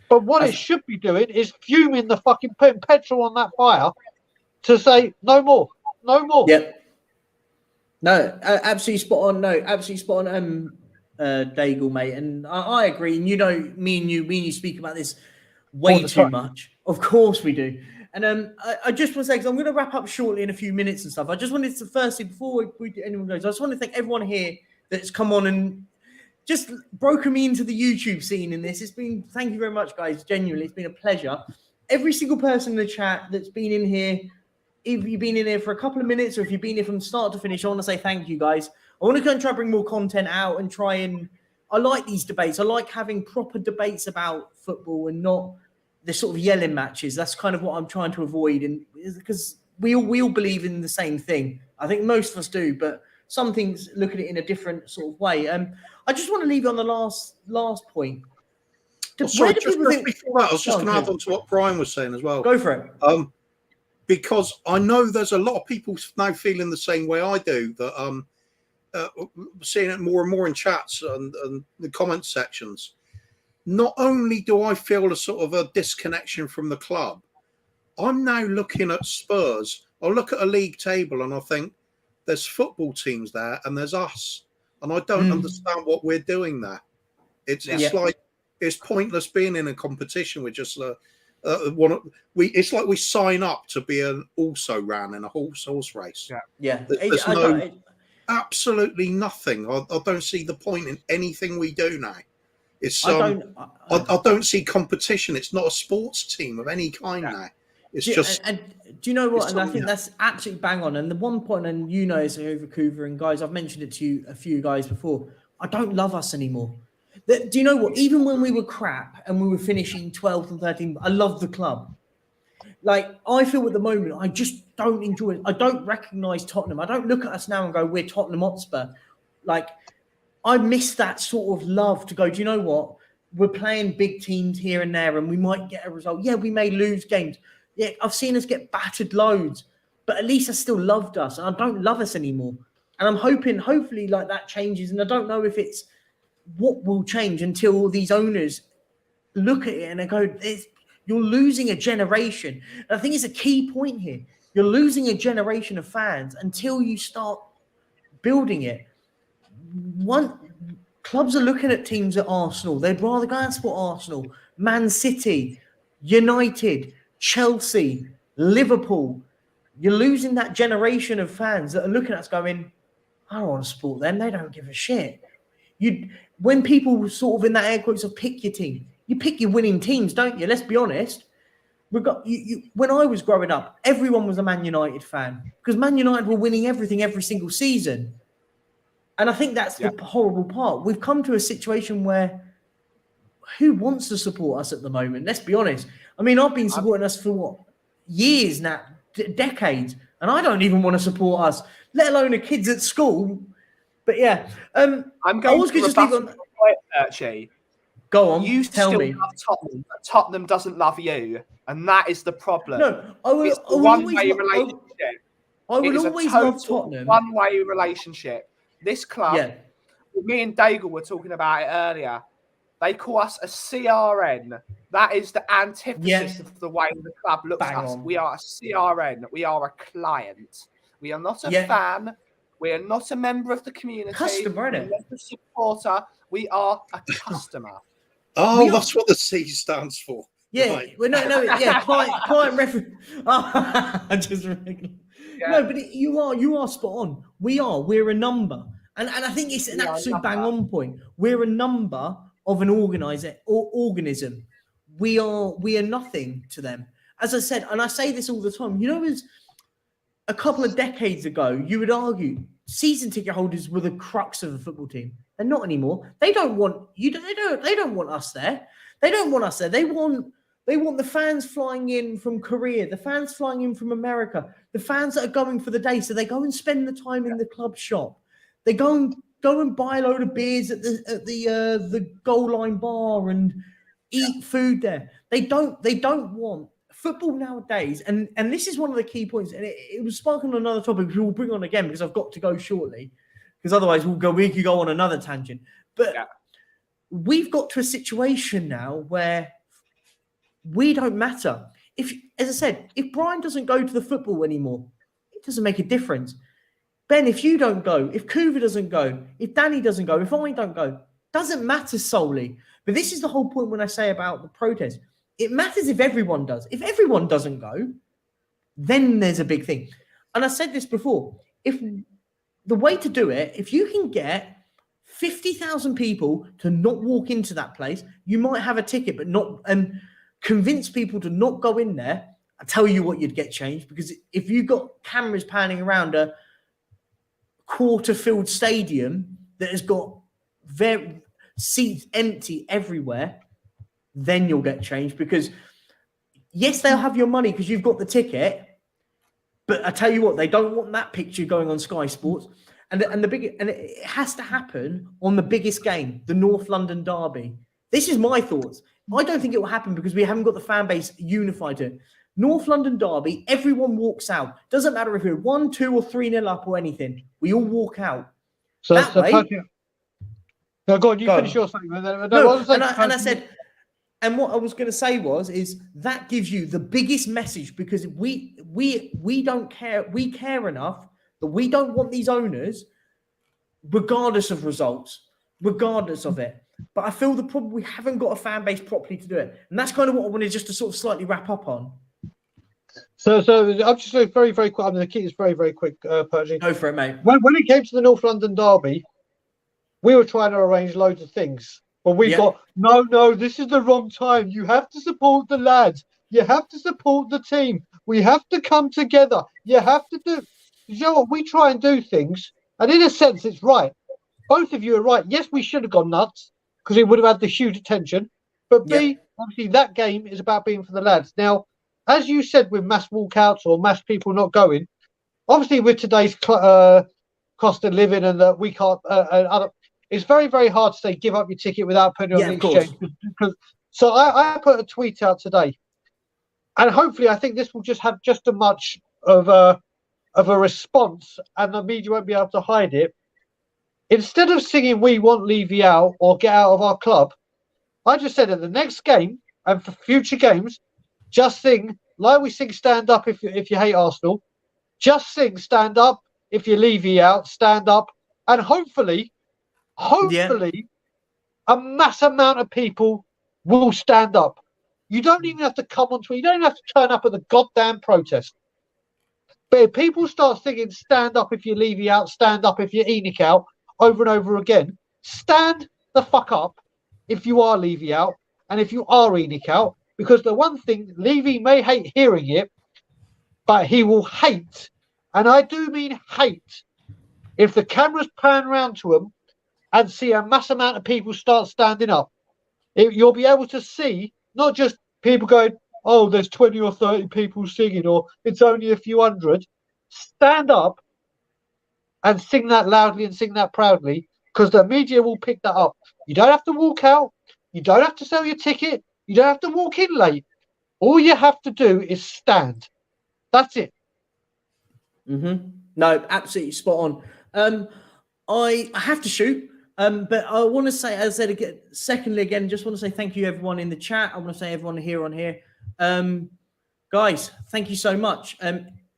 But what it should be doing is fuming the fucking, putting petrol on that fire to say, no more. Yep. No, absolutely spot on. No, absolutely spot on, Daigle, mate. And I agree. And you know, me and you speak about this way too much. Of course we do. And I just want to say, because I'm going to wrap up shortly in a few minutes and stuff. I just wanted to firstly, before anyone goes, I just want to thank everyone here that's come on and just broken me into the YouTube scene in this. Thank you very much, guys. Genuinely, it's been a pleasure. Every single person in the chat that's been in here, if you've been in here for a couple of minutes or if you've been here from start to finish, I want to say thank you, guys. I want to go and try and bring more content out and I like these debates. I like having proper debates about football and not the sort of yelling matches. That's kind of what I'm trying to avoid, and because we all believe in the same thing. I think most of us do, but some things look at it in a different sort of way. I just want to leave you on the last point. Before that, I was just going to add on to what Brian was saying as well. Go for it. Because I know there's a lot of people now feeling the same way I do, that seeing it more and more in chats and the comment sections. Not only do I feel a sort of a disconnection from the club, I'm now looking at Spurs. I look at a league table and I think, there's football teams there and there's us, and I don't understand what we're doing there. It's like it's pointless being in a competition with just it's like we sign up to be an also ran in a horse race. There's absolutely nothing. I don't see the point in anything we do now. It's I don't see competition. It's not a sports team of any kind now. It's just. And do you know what? And I think that's absolutely bang on. And the one point, and you know, is over Coover and guys, I've mentioned it to you a few guys before. I don't love us anymore. Do you know what? Even when we were crap and we were finishing 12th and 13th, I love the club. Like, I feel at the moment, I just don't enjoy it. I don't recognise Tottenham. I don't look at us now and go, we're Tottenham Hotspur. Like, I miss that sort of love to go, do you know what? We're playing big teams here and there and we might get a result. Yeah, we may lose games. Yeah, I've seen us get battered loads, but at least I still loved us. And I don't love us anymore. And I'm hopefully, like, that changes. And I don't know if it's what will change until these owners look at it and they go, you're losing a generation. And I think it's a key point here. You're losing a generation of fans until you start building it. Clubs are looking at teams at Arsenal. They'd rather go and support Arsenal, Man City, United, Chelsea, Liverpool. You're losing that generation of fans that are looking at us going, I don't want to support them. They don't give a shit. When people sort of in that air quotes of pick your team, you pick your winning teams, don't you? Let's be honest. When I was growing up, everyone was a Man United fan because Man United were winning everything every single season. And I think that's the horrible part. We've come to a situation where who wants to support us at the moment? Let's be honest. I mean, I've been supporting us for years now, decades, and I don't even want to support us, let alone the kids at school. But yeah, I'm going to just leave on Archie. Go on, you tell still me. Love Tottenham, but Tottenham doesn't love you, and that is the problem. No, it's a one-way relationship. I will always love Tottenham. One-way relationship. This club, me and Daigle were talking about it earlier. They call us a CRN. That is the antithesis of the way the club looks at us. We are a CRN. We are a client. We are not a fan. We are not a member of the community. Customer, we're not a supporter. We are a customer. That's what the C stands for. Yeah, right. Well, no, client reference. No, but you are spot on. We're a number, and I think it's an absolute bang on point. We're a number of an organism. We are nothing to them. As I said, and I say this all the time. You know, as a couple of decades ago, you would argue season ticket holders were the crux of a football team. They're not anymore. They don't want you. They don't want us there. They don't want us there. They want the fans flying in from Korea, the fans flying in from America, the fans that are going for the day. So they go and spend the time in the club shop. They go and buy a load of beers at the goal line bar and eat food there. They don't want football nowadays. And this is one of the key points. And it was sparking on another topic, which we'll bring on again because I've got to go shortly. Because otherwise we could go on another tangent. But we've got to a situation now where we don't matter. As I said, if Brian doesn't go to the football anymore, it doesn't make a difference. Ben, if you don't go, if Kuva doesn't go, if Danny doesn't go, if I don't go, doesn't matter solely. But this is the whole point when I say about the protest. It matters if everyone does. If everyone doesn't go, then there's a big thing. And I said this before. If the way to do it, if you can get 50,000 people to not walk into that place, you might have a ticket, but not and convince people to not go in there. I tell you what, you'd get changed, because if you got cameras panning around a quarter-filled stadium that has got seats empty everywhere, then you'll get changed. Because yes, they'll have your money because you've got the ticket, but I tell you what, they don't want that picture going on Sky Sports. And it has to happen on the biggest game, the North London derby. This is my thoughts. I don't think it will happen because we haven't got the fan base unified to it. North London derby, everyone walks out. Doesn't matter if we're 1, 2, or 3-0 up or anything. We all walk out. So that way. No, go on. You finish your statement. I said, and what I was going to say is that gives you the biggest message, because we don't care. We care enough that we don't want these owners, regardless of results, regardless of it. But I feel the problem, we haven't got a fan base properly to do it. And that's kind of what I wanted just to sort of slightly wrap up on. So I'm just very, very quick. I'm going to keep this very, very quick, Percy. Go for it, mate. When it came to the North London derby, we were trying to arrange loads of things. But we got, no, this is the wrong time. You have to support the lads. You have to support the team. We have to come together. You have to do... You know what? We try and do things. And in a sense, it's right. Both of you are right. Yes, we should have gone nuts because it would have had the huge attention. But B, obviously, that game is about being for the lads. Now, as you said, with mass walkouts or mass people not going, obviously with today's cost of living and that we can't, it's very, very hard to say give up your ticket without putting it on the exchange. So I put a tweet out today, and hopefully I think this will just have just as much of a response, and the media won't be able to hide it. Instead of singing "We Want Levy Out" or "Get Out of Our Club," I just said at the next game and for future games, just sing like we sing "Stand Up" if you hate Arsenal. Just sing "Stand Up" if you Levy out. Stand up, and hopefully, a mass amount of people will stand up. You don't even have to come on Twitter. You don't even have to turn up at the goddamn protest. But if people start singing "Stand Up if you Levy out," "Stand Up if you Enoch out" over and over again, stand the fuck up if you are Levy out and if you are Enoch out. Because the one thing, Levy may hate hearing it, but he will hate, and I do mean hate, if the cameras pan around to him and see a mass amount of people start standing up. You'll be able to see not just people going, "Oh, there's 20 or 30 people singing," or "It's only a few hundred." Stand up and sing that loudly and sing that proudly, because the media will pick that up. You don't have to walk out. You don't have to sell your ticket. You don't have to walk in late. All you have to do is stand. That's it. No, absolutely spot on. I have to shoot, but I want to say, as I said again, secondly, again, just want to say thank you everyone in the chat. I want to say everyone here on here. Guys, thank you so much.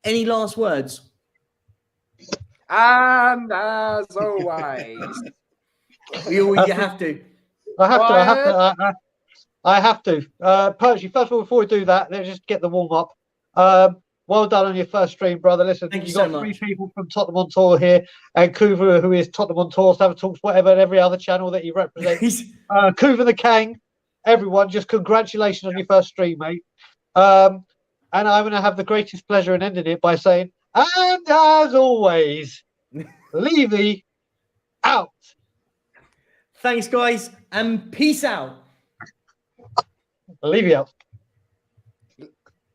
Any last words? And as always, you have to. I have to. Percy, first of all, before we do that, let's just get the warm up. Well done on your first stream, brother. Listen, Thank you got so three much. people from Tottenham on Tour here, and Kuva, who is Tottenham on Tour, Seven Talks, whatever, and every other channel that he represents. Kuva the Kang, everyone, just congratulations on your first stream, mate. And I'm going to have the greatest pleasure in ending it by saying, and as always, Levy out. Thanks, guys, and peace out. Levy out.